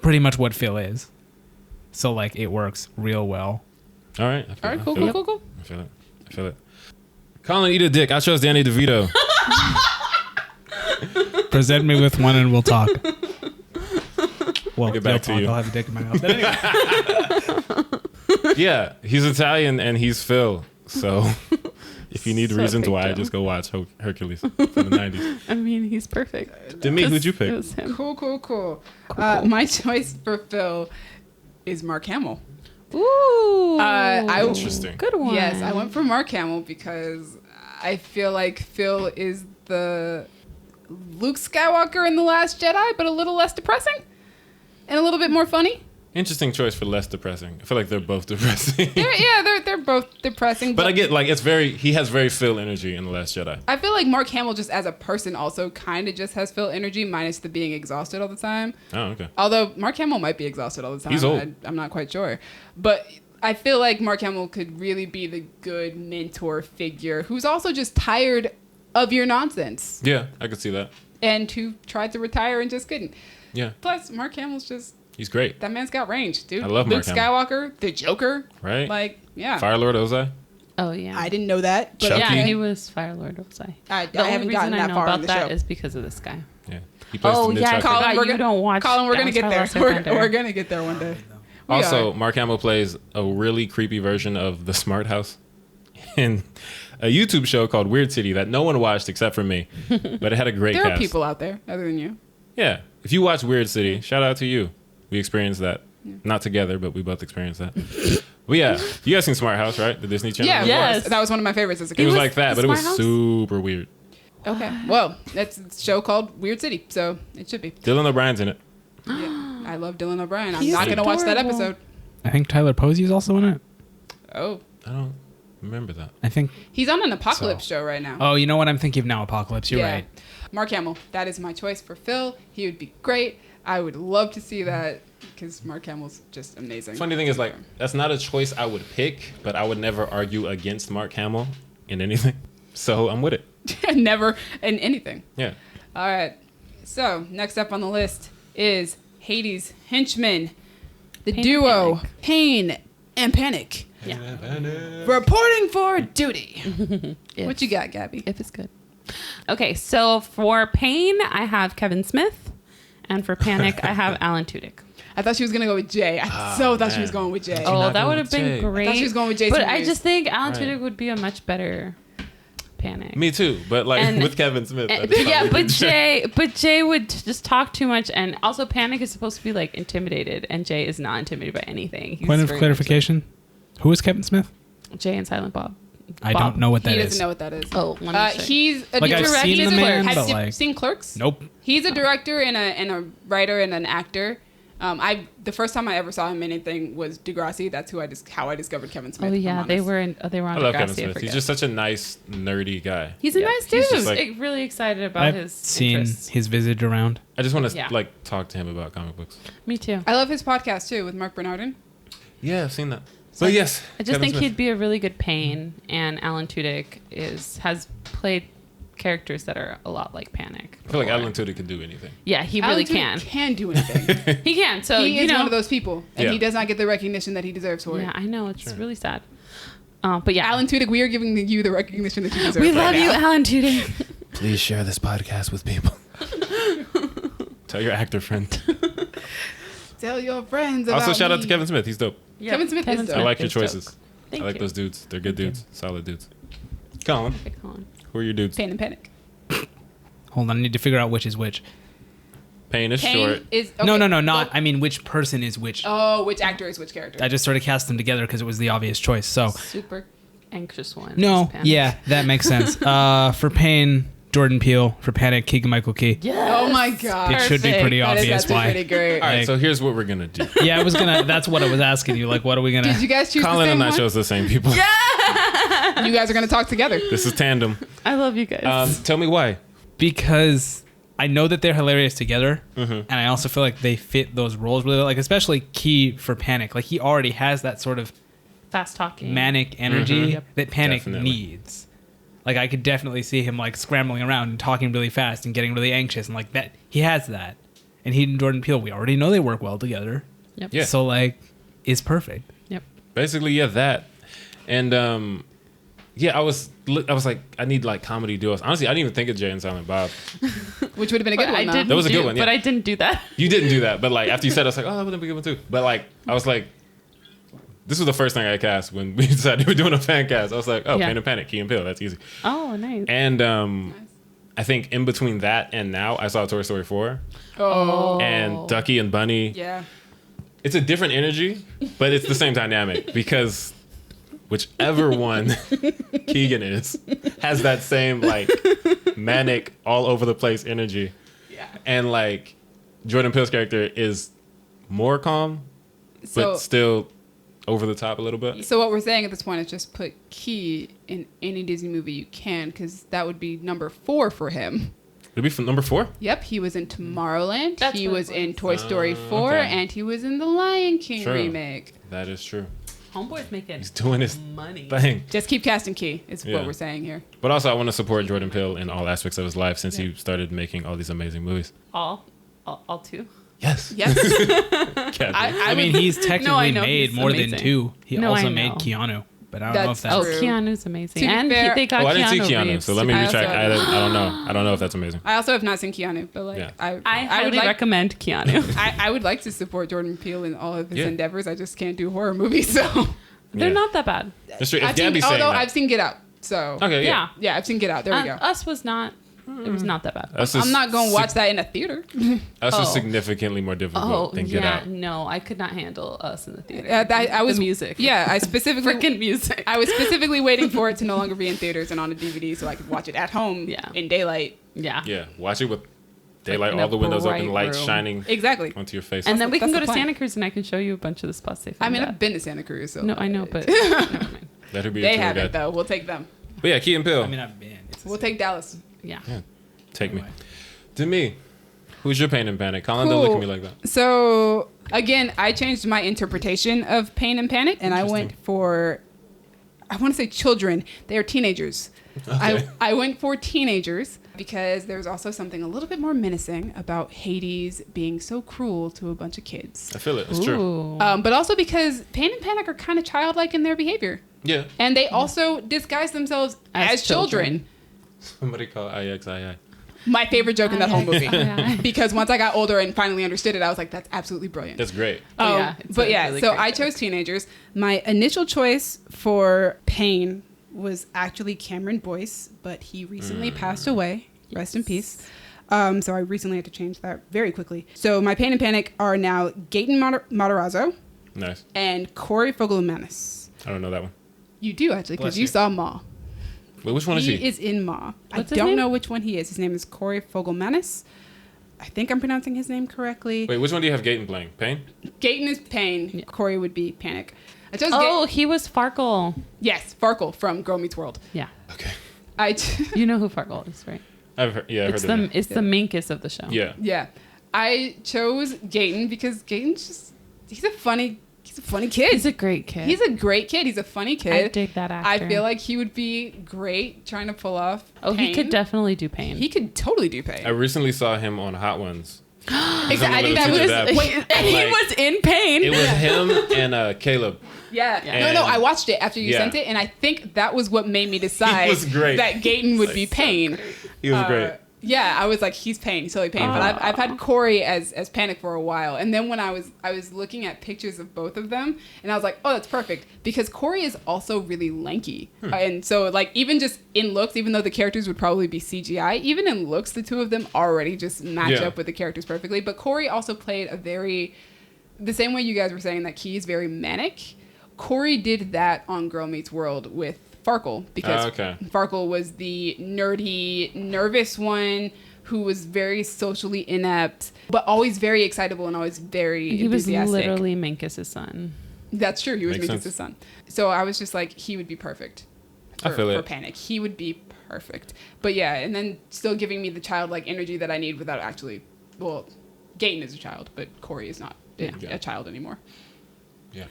pretty much what Phil is. So like it works real well. All right. All right, cool. I feel it. Colin, eat a dick. I chose Danny DeVito. Present me with one, and we'll talk. Well, Get back to you'll you. talk, I'll have a dick in my mouth. But anyway. Yeah, he's Italian and he's Phil. So if you need So reasons big why, deal. just go watch Hercules from the 90s. I mean, he's perfect. To me, who'd you pick? It was him. Cool. My choice for Phil is Mark Hamill. Ooh. Interesting. Good one. Yes, I went for Mark Hamill because I feel like Phil is the Luke Skywalker in The Last Jedi, but a little less depressing and a little bit more funny. Interesting choice for less depressing. I feel like they're both depressing. They're both depressing. But I get like he has very Phil energy in The Last Jedi. I feel like Mark Hamill just as a person also kind of just has Phil energy minus the being exhausted all the time. Oh, okay. Although Mark Hamill might be exhausted all the time. He's old. I'm not quite sure. But I feel like Mark Hamill could really be the good mentor figure who's also just tired of your nonsense Yeah, I could see that. and who tried to retire and just couldn't. Yeah, Plus, Mark Hamill's just, he's great. that man's got range, dude. I love Luke Mark Hamill. Skywalker, the Joker. Right? Like, yeah. Fire Lord Ozai. Oh yeah. I didn't know that. But Chucky. Yeah, he was Fire Lord. Was I? I The only haven't reason gotten I that know far in about the that show. is because of this guy. Yeah. He plays Oh the yeah, I Chucky. forgot we're you gonna- don't watch. Colin, we're going to get there. Avatar: Last Airbender. We're going to get there one day. We Also, are. Mark Hamill plays a really creepy version of the Smart House in a YouTube show called Weird City that no one watched except for me, but it had a great There cast. are people out there other than you. Yeah, if you watch Weird City, shout out to you. We experienced that, not together, but we both experienced that. But yeah, you guys seen Smart House, right? The Disney Channel. Yeah, of Yes. course. That was one of my favorites as a It kid. was was like that, the but it was Smart House? super weird. Okay. Well, it's a show called Weird City, so it should be. Dylan O'Brien's in it. Yeah. I love Dylan O'Brien. I'm He's not going to watch that adorable. episode. I think Tyler Posey is also in it. Oh, I don't remember that. I think. he's on an apocalypse show right now. Oh, you know what I'm thinking of now? Apocalypse. You're right. Mark Hamill. That is my choice for Phil. He would be great. I would love to see that because Mark Hamill's just amazing. Funny thing is, like, that's not a choice I would pick, but I would never argue against Mark Hamill in anything. So I'm with it. Never in anything. Yeah. All right. So next up on the list is Hades' henchmen, the Pain and duo Panic. Pain and Panic, Yeah. reporting for duty. What you got, Gabby? If it's good. Okay, so for Pain, I have Kevin Smith, and for Panic, I have Alan Tudyk. I thought she was gonna go with Jay. I thought she was going with Jay. Oh, not that going would have with been Jay. great. I thought she was going with Jason But I Mewes. just think Alan Right. Tudyk would be a much better Panic. Me too, but like And- with Kevin Smith. I And- just yeah, probably but did Jay would just talk too much, and also Panic is supposed to be like intimidated, and Jay is not intimidated by anything. He's Point of very clarification. Who is Kevin Smith? much Jay and Silent Bob. I don't know what that He is. doesn't know what that is. Oh, let me check. He's a Like, I've director. seen the man, Have but, you like- seen Clerks? Nope. He's a director and a writer and an actor. The first time I ever saw him in anything was Degrassi. That's how I discovered Kevin Smith. Oh if I'm yeah, they honest. were on I love Degrassi, Kevin I Smith. forget. He's just such a nice, nerdy guy. He's a Yeah. nice dude. He's just, like- Like, really excited about I've his seen interests. his visage around. I just want to Yeah. like talk to him about comic books. Me too. I love his podcast too with Mark Bernardin. Yeah, I've seen that. So yes, I just Kevin think Smith. he'd be a really good Pain, and Alan Tudyk has played characters that are a lot like Panic. I feel like before. Alan Tudyk can do anything. Yeah, he Alan really Tudyk can. Can do anything. He can. So he you is know, one of those people, and Yeah. he does not get the recognition that he deserves for yeah, it. I know it's really sad. But yeah, Alan Tudyk, we are giving you the recognition that you deserve. we right love you, now. Alan Tudyk. Please share this podcast with people. Tell your actor friend. Tell your friends about Also, shout out me. to Kevin Smith. He's dope. Yeah, Kevin Smith is dope. I like your is dope. choices. Thank I like you. those dudes. They're good Thank you. dudes. Solid dudes. Colin, Okay, Colin. who are your dudes? Pain and Panic. Hold on, I need to figure out which is which. Pain is Pain short. is okay. No, not. Well, I mean, which person is which. Oh, which actor is which character? I just sort of cast them together because it was the obvious choice. So Super anxious one. no, is Panic. yeah, that makes sense. For Pain, Jordan Peele. For Panic, Keegan-Michael Key. Yes. Oh my god. It should be Perfect. pretty That is obvious actually why. pretty great. All right, Like- so here's what we're gonna do. Yeah, I was gonna. That's what I was asking you. Like, what are we gonna? Did you guys choose Colin the and same I one? chose the same people. You guys are gonna talk together. This is tandem. I love you guys. Tell me why. Because I know that they're hilarious together, Mm-hmm. and I also feel like they fit those roles really well. Like, especially Key for Panic. Like, he already has that sort of Fast talking. manic energy Yep. that Panic Definitely. needs. Like, I could definitely see him like scrambling around and talking really fast and getting really anxious and like that. He has that, and he and Jordan Peele, we already know they work well together. Yep. Yeah. So like, is perfect. Yep. Basically, yeah, that. And yeah, I was like, I need like comedy duos. Honestly, I didn't even think of Jay and Silent Bob. Which would have been a good But one. I though. didn't That was a good do- one, yeah. But I didn't do that. You didn't do that, but like after you said it, I was like, oh, that would have been a good one too. But like, I was like, this was the first thing I cast when we decided we were doing a fan cast. I was like, oh, Yeah. Pain and Panic, Key and Peele, that's easy. Oh, nice. And I think in between that and now, I saw Toy Story 4 Oh. and Ducky and Bunny. Yeah. It's a different energy, but it's the same dynamic because whichever one Keegan is has that same like manic, all over the place energy. Yeah. And like Jordan Peele's character is more calm, So, but still over the top a little bit. so what we're saying at this point is just put Key in any Disney movie you can, because that would be number 4 for him. It'll be from number 4. Yep, he was in Tomorrowland. That's he what was it in was. Toy Story 4, okay. and he was in the Lion King True. remake. That is true. Homeboy's making He's doing his money. thing. Just keep casting Key, is Yeah. what we're saying here. But also, I want to support Jordan Peele in all aspects of his life since he started making all these amazing movies. All two. Yes. Yes. Cat I mean, would- he's No, I technically know, made he's more amazing. than 2. He No, also I made know. Keanu, but I don't know if That's that's Oh, true. Keanu's amazing. To be And fair- they got Oh, I didn't see Keanu, Reeves. so let me I retract. also- I don't know. I don't know if that's amazing. I also have not seen Keanu, but like Yeah. I highly would like recommend Keanu. I would like to support Jordan Peele in all of his Yeah. endeavors. I just can't do horror movies, so They're Yeah. not that bad. That's true. If I've seen, Gabby's saying although that. I've seen Get Out. So Okay, yeah. Yeah. I've seen Get Out. There we go. Us was not. It was not that bad. That's I'm not going to watch that in a theater. That's Oh. significantly more difficult Oh than Get yeah, Out. no, I could not handle us in the theater. I was the music. Yeah, I specifically Freaking music. I was specifically waiting for it to no longer be in theaters and on a DVD so I could watch it at home Yeah. in daylight. Yeah. Yeah, watch it with Daylight, in all a the windows open, bright lights room. shining Exactly. onto your face. And then we can That's go the to plan. Santa Cruz and I can show you a bunch of the spots they I filmed mean, at. I've been to Santa Cruz, so No, I know, but never mind. Let her be your they tour haven't guide. though. We'll take them. But yeah, Key and Peele. I mean, I've been. It's We'll take Dallas. Yeah. Take me. Anyway. To me, who's your pain and panic? Colin, don't look at me like that. So again, I changed my interpretation of pain and panic, and I went for, I want to say children. They are teenagers. Okay. I went for teenagers because there's also something a little bit more menacing about Hades being so cruel to a bunch of kids. I feel it. It's true. Ooh. But also because pain and panic are kind of childlike in their behavior. Yeah. And they also disguise themselves as children. Somebody call IXII. My favorite joke in that whole movie. Yeah. Because once I got older and finally understood it, I was like, that's absolutely brilliant. That's great. Oh, yeah, it's But a yeah, really so great I joke. chose teenagers. My initial choice for Pain was actually Cameron Boyce, but he recently passed away. Rest in peace. So I recently had to change that very quickly. So my Pain and Panic are now Gaten Matarazzo Nice. and Corey Fogelmanis. I don't know that one. You do actually, because Bless you you. saw Ma. Wait, which one is He he? is in Ma. What's I his don't name? know which one he is. His name is Corey Fogelmanis. I think I'm pronouncing his name correctly. Wait, which one do you have Gaten playing? Pain? Gaten is Pain. Corey would be Panic. I chose Oh, he was Farkle. yes, Farkle from Girl Meets World. Yeah. Okay. You know who Farkle is, right? I've heard, yeah, I've It's heard of the him. it's the minkus of the show. Yeah. Yeah. I chose Gaten because Gaten's just he's a funny kid. He's a great kid. He's a great kid. He's a funny kid. I dig that actor. I feel like he would be great trying to pull off Oh, he could Pain. definitely do Pain. He could totally do Pain. I recently saw him on Hot Ones. Exactly. I think that Little was Dab. wait, and he Like- was in Pain. It was him and Caleb. yeah. Yeah. No, And- I watched it after you Yeah. sent it, and I think that was what made me decide was great. that Gaten would be Pain. He was great. Yeah, I was like, he's Pain. He's totally Pain. But I've had Corey as Panic for a while, and then when I was looking at pictures of both of them, and I was like, oh, that's perfect because Corey is also really lanky, and so like even just in looks, even though the characters would probably be CGI, even in looks, the two of them already just match Yeah. up with the characters perfectly. But Corey also played the same way you guys were saying that Key is very manic. Corey did that on Girl Meets World with Farkle because Okay. Farkle was the nerdy, nervous one who was very socially inept, but always very excitable and always very he was enthusiastic. literally Minkus' son. That's true. He was Makes Minkus' sense. son. So I was just like, he would be perfect I feel for it. Panic. He would be perfect. But yeah, and then still giving me the childlike energy that I need without actually, well, Gaten is a child, but Corey is not a child anymore. Yeah.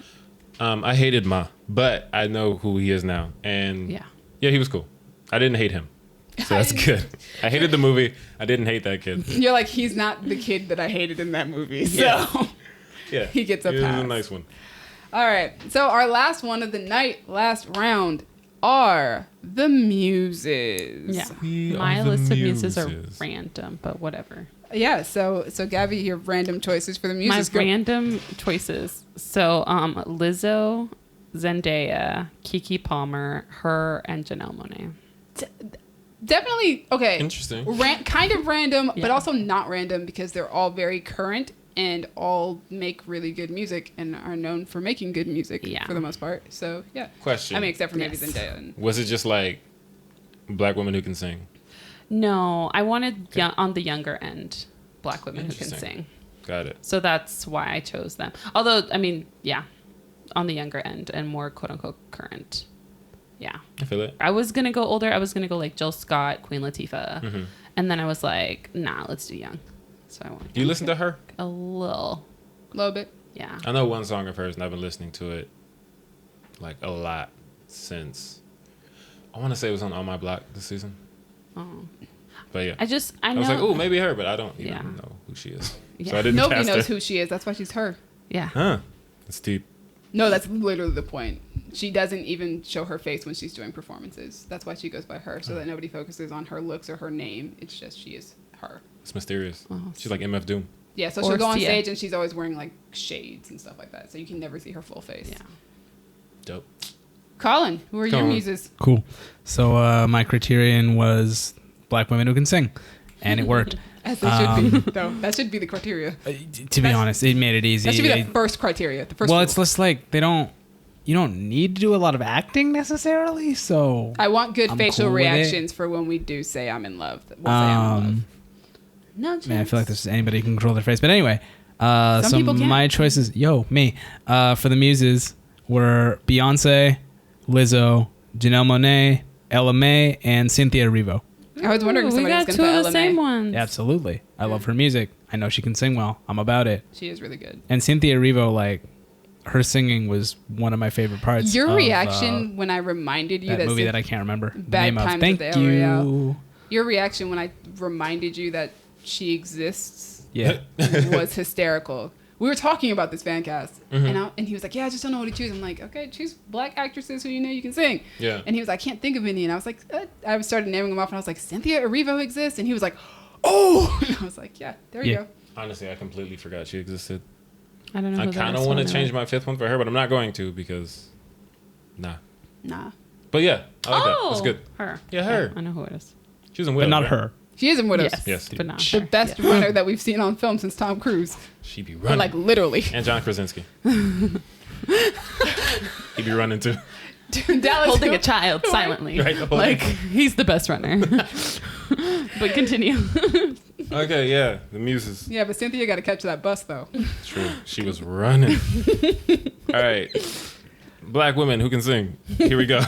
I hated Ma, but I know who he is now. And Yeah. he was cool. I didn't hate him. So that's good. I hated the movie. I didn't hate that kid. You're like, he's not the kid that I hated in that movie. So. Yeah. He gets a He was pass. a nice one. All right. So our last one of the night, last round, are the Muses. Yeah. We My are the list of muses are Muses. random, but whatever. Yeah. So Gabby, your random choices for the Muses. My random choices. So Lizzo, Zendaya, Kiki Palmer, her, and Janelle Monáe. Definitely okay. Interesting. Kind of random, but Yeah. also not random because they're all very current and all make really good music and are known for making good music Yeah. for the most part. So yeah. Question. I mean, except for maybe Yes. Zendaya. And, Was it just like black women who can sing? No, I wanted on the younger end, black women who can Interesting. sing. Got it. So that's why I chose them. Although, I mean, yeah, on the younger end and more quote unquote current. Yeah. I feel it. I was going to go older. I was going to go like Jill Scott, Queen Latifah. Mm-hmm. And then I was like, nah, let's do young. So I went Do you listen to her? a little. a little bit. Yeah. I know one song of hers, and I've been listening to it like a lot since. I want to say it was on My Block this season. Oh. But yeah. I know. was like, oh, maybe her, but I don't even Yeah. know who she is. Yeah. So I didn't Nobody cast knows her. who she is. That's why she's her. Yeah. Huh. That's deep. No, that's literally the point. She doesn't even show her face when she's doing performances. That's why she goes by her, so that nobody focuses on her looks or her name. It's just she is her. It's mysterious. Oh. She's like MF Doom. Yeah, so Or she'll go on Sia. stage and she's always wearing like shades and stuff like that, so you can never see her full face. Yeah. Dope. Colin, who are your Colin. muses? Cool. So my criterion was black women who can sing, and it worked. As they should be, though. That should be the criteria. To be honest, it made it easy. That should be They- the first criteria. The first. well, rule. it's just like you don't need to do a lot of acting necessarily. So I want good I'm facial cool with it. reactions for when we do say I'm in love. We'll say I'm in love. No chance. Man, I feel like there's anybody who can control their face. But anyway, so people can't. my choices, me, for the muses were Beyonce, Lizzo, Janelle Monáe, Ella Mai, and Cynthia Erivo. I was wondering if we somebody was got going to two put of the same LMA. ones. Absolutely. I love her music. I know she can sing well. I'm about it. She is really good. And Cynthia Erivo, like, her singing was one of my favorite parts. Your of, reaction when I reminded you that that movie Cyn- that I can't remember the Bad name of. Times Thank at the El you. Royale. Your reaction when I reminded you that she exists Yeah. was hysterical. We were talking about this fan cast, and he was like, "Yeah, I just don't know what to choose." I'm like, "Okay, choose black actresses who you know you can sing." Yeah. And he was like, "I can't think of any," and I was like, I started naming them off, and I was like, "Cynthia Erivo exists," and he was like, "Oh," and I was like, "Yeah, there you Yeah. go." Honestly, I completely forgot she existed. I don't know. I who that kind is, of so want I'm to gonna- change my fifth one for her, but I'm not going to because, nah. Nah, But yeah, I like that. Oh, That's good. Her. Yeah, her. I know who it is. She was in But Widows, not right? her. she is in Widows. Yes, Yes. but not The her. best Yeah. runner that we've seen on film since Tom Cruise, She be but running. like literally. And John Krasinski. He be running too. Dallas Holding who- a child silently. Right, holding- Like, he's the best runner. But continue. Okay, yeah, the muses. Yeah, but Cynthia got to catch that bus though. True. She was running. All right. Black women who can sing. Here we go.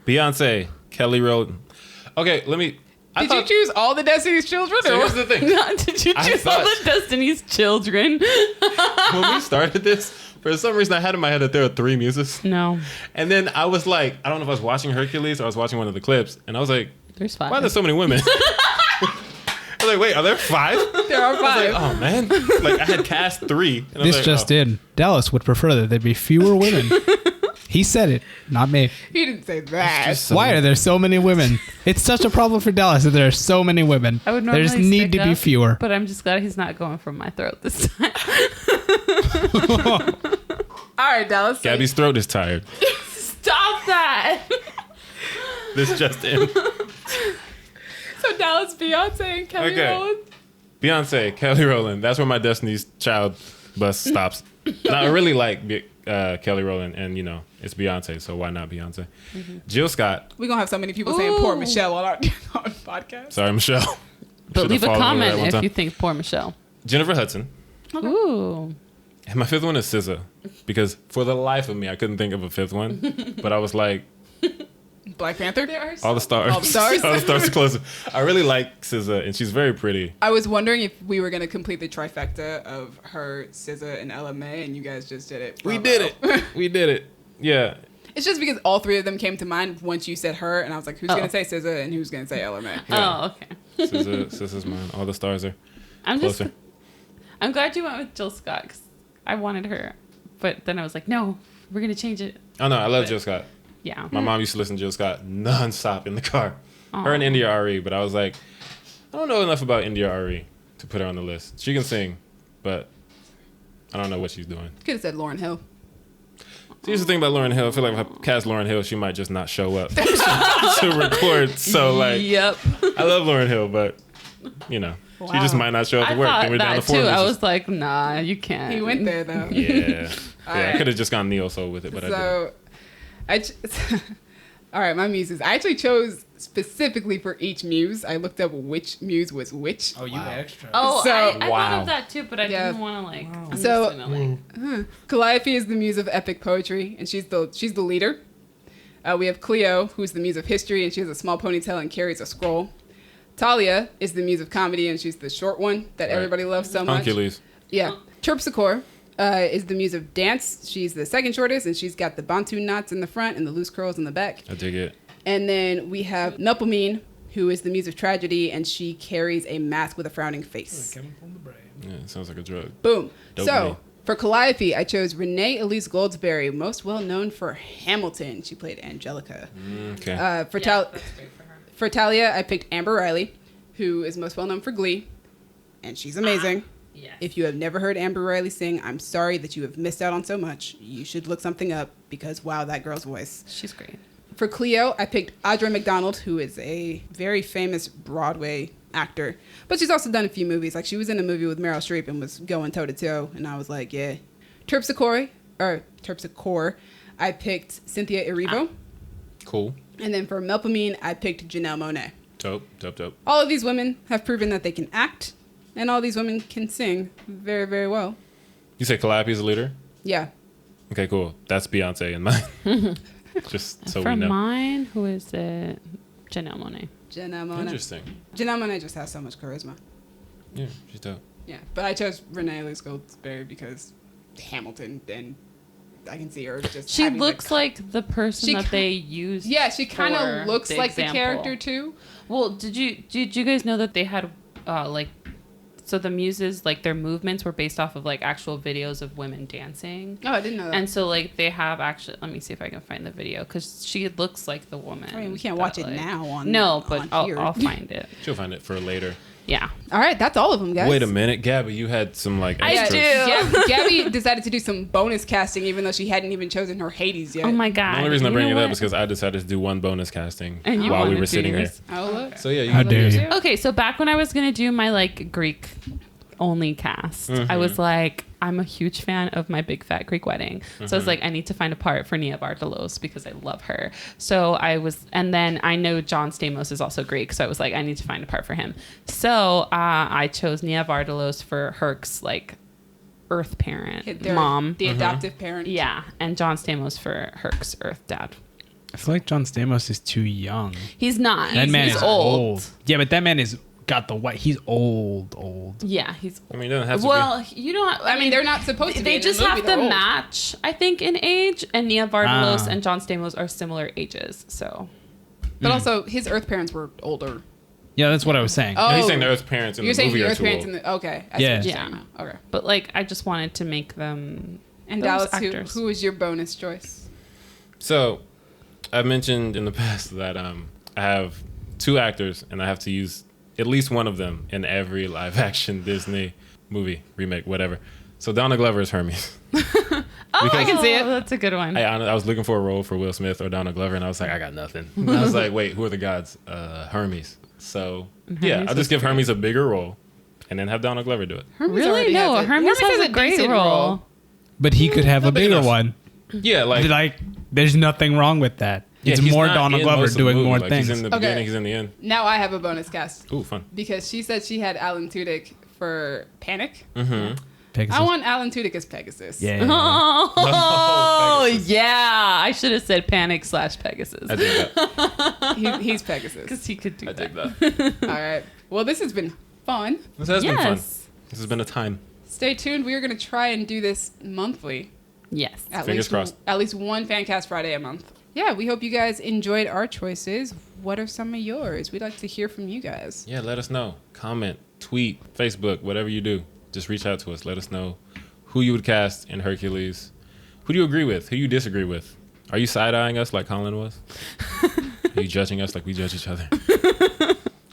Beyonce, Kelly Rowland. Okay, let me. Did you choose all the Destiny's Children? So Or here's the thing. Did you I choose all thought- the Destiny's Children? When we started this, for some reason I had in my head that there were 3 muses. No. And then I was like, I don't know if I was watching Hercules or I was watching one of the clips, and I was like, There's 5. why are there so many women? I was like, wait, are there 5? there are I was like, 5. oh man. Like I had cast 3. And I was This like, just oh. in. Dallas would prefer that there be fewer women. He said it, not me. He didn't say that. Just so- Why are there so many women? It's such a problem for Dallas that there are so many women. I would normally There's need to stick be up, fewer. But I'm just glad he's not going from my throat this time. All right, Dallas. say- Gabby's throat is tired. Stop that. This just in. So Dallas, Beyonce, and Kelly Okay. Rowland. Beyonce, Kelly Rowland. That's where my Destiny's Child bus stops. Now, I really like Kelly Rowland, and you know it's Beyonce, so why not Beyonce? Jill Scott. We're gonna have so many people saying poor Ooh. Michelle on our on podcast. Sorry, Michelle. But Should've leave a followed her comment that one if time. you think poor Michelle. Jennifer Hudson. Ooh. And my 5th one is SZA, because for the life of me, I couldn't think of a 5th one, but I was like, Black Panther. all the stars, All the stars? all the stars are closer. I really like SZA, and she's very pretty. I was wondering if we were gonna complete the trifecta of her, SZA, and Ella Mai, and you guys just did it. We Bravo. did it. We did it. Yeah. It's just because all 3 of them came to mind once you said her, and I was like, who's Oh. gonna say SZA and who's gonna say Ella Mai? Yeah. Oh, okay. SZA's mine. All the stars are I'm just. closer. I'm glad you went with Jill Scott because I wanted her, but then I was like, no, we're gonna change it. Oh no, I love Jill Scott. Yeah. My mom used to listen to Jill Scott nonstop in the car. Her and Aw. India Ari, but I was like, I don't know enough about India Ari to put her on the list. She can sing, but I don't know what she's doing. Could have said Lauryn Hill. So here's the thing about Lauryn Hill. I feel like if I cast Lauryn Hill, she might just not show up to record. So like, Yep. I love Lauryn Hill, but you know, she just Wow. might not show up I to work. thought And we're down to that 4 too. I muses. was like, nah, you can't. He went there though. Yeah, All I right. could have just gone neo soul with it, but I didn't. So, all right, my muses. I actually chose specifically for each muse. I looked up which muse was which. Oh, you extra. Oh, So- I thought Wow. of that too, but I Yeah. didn't want to like. So- listen to, like, Calliope is the muse of epic poetry, and she's the leader. We have Cleo, who's the muse of history, and she has a small ponytail and carries a scroll. Talia is the muse of comedy, and she's the short one that Right. everybody loves so much. Hercules. Yeah. Terpsichore is the muse of dance. She's the second shortest, and she's got the bantu knots in the front and the loose curls in the back. I dig it. And then we have Melpomene, who is the muse of tragedy, and she carries a mask with a frowning face. Yeah, it sounds like a drug. Boom. Dopamine. So, for Calliope, I chose Renee Elise Goldsberry, most well known for Hamilton. She played Angelica. Okay. For, yeah, Tal- that's great for her. for Talia, I picked Amber Riley, who is most well known for Glee, and she's amazing. Yes. If you have never heard Amber Riley sing, I'm sorry that you have missed out on so much. You should look something up because, wow, that girl's voice. She's great. For Cleo, I picked Audra McDonald, who is a very famous Broadway actor. But she's also done a few movies. Like, she was in a movie with Meryl Streep and was going toe-to-toe. And I was like, yeah. Terpsichore, I picked Cynthia Erivo. Cool. And then for Melpomene, I picked Janelle Monáe. Dope. All of these women have proven that they can act, and all these women can sing very, very well. You say Calliope's a leader? Yeah. Okay, cool. That's Beyonce in mine. Just so For we know. mine, who is it? Janelle Monáe. Janelle Monáe. Interesting. Janelle Monáe just has so much charisma. Yeah, she's dope. Yeah, but I chose Renee Elise Goldsberry because Hamilton, and I can see her just. She having looks like the person She that ki- they used. Yeah, she kind for of looks like example. the character too. Well, did you guys know that they had like, so the Muses, like their movements were based off of like actual videos of women dancing. Oh, I didn't know that. And so like they have actually, let me see if I can find the video because she looks like the woman. I mean, we can't that, watch it like- now on. No, but on here. I'll find it. She'll find it for later. Yeah. All right, that's all of them, guys. Wait a minute, Gabby, you had some like I extras. do. Gabby decided to do some bonus casting, even though she hadn't even chosen her Hades yet. Oh my god. The only reason I You bring know it up what? is because I decided to do one bonus casting And you while we wanted were to sitting do here. yours. Oh look. So yeah, you How can dare do you. yours. Okay, so back when I was gonna do my like Greek only cast, I was like, I'm a huge fan of My Big Fat Greek Wedding. So I was like, I need to find a part for Nia Bartalos because I love her. So I was, and then I know John Stamos is also Greek, so I was like, I need to find a part for him. So I chose Nia Bartalos for Herc's like Earth parent, Their- mom. the adoptive parent. Yeah, and John Stamos for Herc's Earth dad. I feel like John Stamos is too young. He's not. That man he's is old. Yeah, but that man is got the white. He's old. Yeah, he's I mean, it doesn't have to well. You don't. I mean, they're not supposed to be. They in the just movie, have they're to old. match, I think, in age. And Nia Bartalos Ah. and John Stamos are similar ages. So But also, his Earth parents were older. Yeah, that's what I was saying. Oh, No, he's saying the Earth's parents in You're the saying movie the are Earth too parents old. in the okay. I Yeah. see what you're Yeah. saying now. Okay. but like I just wanted to make them And those Dallas, actors. who was your bonus choice? So, I've mentioned in the past that I have two actors, and I have to use at least one of them in every live-action Disney movie, remake, whatever. So Donald Glover is Hermes. Oh, I can see it. That's a good one. I was looking for a role for Will Smith or Donald Glover, and I was like, I got nothing. And I was like, wait, who are the gods? Hermes. So, yeah, Hermes I'll was just give Hermes a bigger role, and then have Donald Glover do it. Hermes Really? already No, has Hermes has a great decent role. But he could have a big bigger enough. one. Yeah, like Like, there's nothing wrong with that. yeah, It's he's more not Donald in Glover most of the doing movie. more Like, things. He's in the Okay. beginning, he's in the end. Now I have a bonus cast Ooh, fun. because she said she had Alan Tudyk for Panic. Mm-hmm. Pegasus. I want Alan Tudyk as Pegasus. Yeah. Oh, Pegasus. yeah. I should have said Panic/Pegasus I dig that. He's Pegasus. because he could do I dig that. that. All right. Well, this has been fun. This has been fun. Yes. This has been a time. Stay tuned. We are going to try and do this monthly. Yes. At Fingers least, crossed. At least one Fancast Friday a month. Yeah, we hope you guys enjoyed our choices. What are some of yours? We'd like to hear from you guys. Yeah, let us know. Comment, tweet, Facebook, whatever you do. Just reach out to us. Let us know who you would cast in Hercules. Who do you agree with? Who you disagree with? Are you side-eyeing us like Colin was? Are you judging us like we judge each other?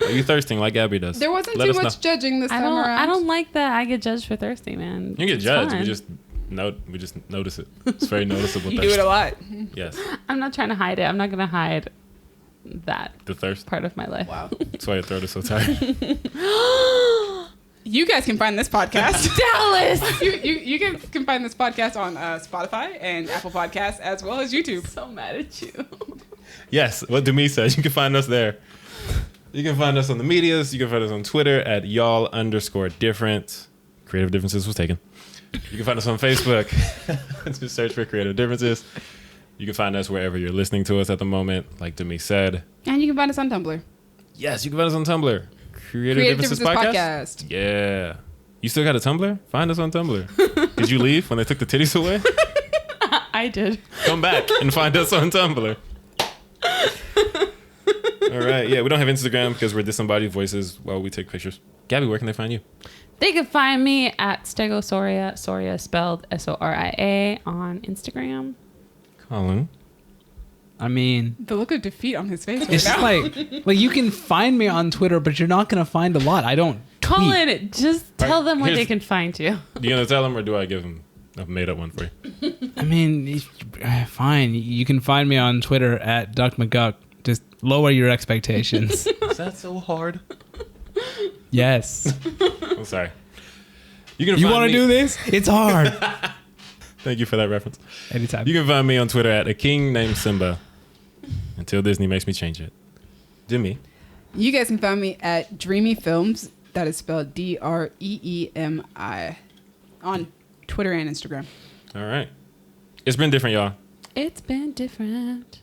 Are you thirsting like Gabby does? There wasn't Let too us much know. judging this I time don't. around. I don't like that. I get judged for thirsty, man. You get It's judged. fun. We just notice it. It's very noticeable. You do it a lot. Yes. I'm not trying to hide it. I'm not gonna hide that The thirst. part of my life. Wow. That's why your throat is so tired. You guys can find this podcast. Dallas. you can find this podcast on Spotify and Apple Podcasts as well as YouTube. So mad at you. Yes, what Demi says. You can find us there. You can find us on the medias. You can find us on Twitter at y'all_different. Creative Differences was taken. You can find us on Facebook. Just search for Creative Differences. You can find us wherever you're listening to us at the moment, like Demi said. And you can find us on Tumblr. Yes, you can find us on Tumblr. Creative Differences Podcast. Yeah. You still got a Tumblr? Find us on Tumblr. Did you leave when they took the titties away? I did. Come back and find us on Tumblr. All right. Yeah, we don't have Instagram because we're disembodied voices while we take pictures. Gabby, where can they find you? They can find me at Stegosoria, Soria spelled Soria on Instagram. Colin. I mean, The look of defeat on his face right it's just now. like you can find me on Twitter, but you're not gonna find a lot. I don't. tweet. Colin, just tell them where here's- they can find you. Do you gonna tell them or do I give them a made up one for you? I mean, fine. You can find me on Twitter at Duck McGuck. Just lower your expectations. Is that so hard? Yes. I'm sorry. You can You find want to me- do this? It's hard. Thank you for that reference. Anytime. You can find me on Twitter at a king named Simba until Disney makes me change it. Jimmy. You guys can find me at Dreamy Films. That is spelled DREEMI on Twitter and Instagram. All right. It's been different, y'all. It's been different.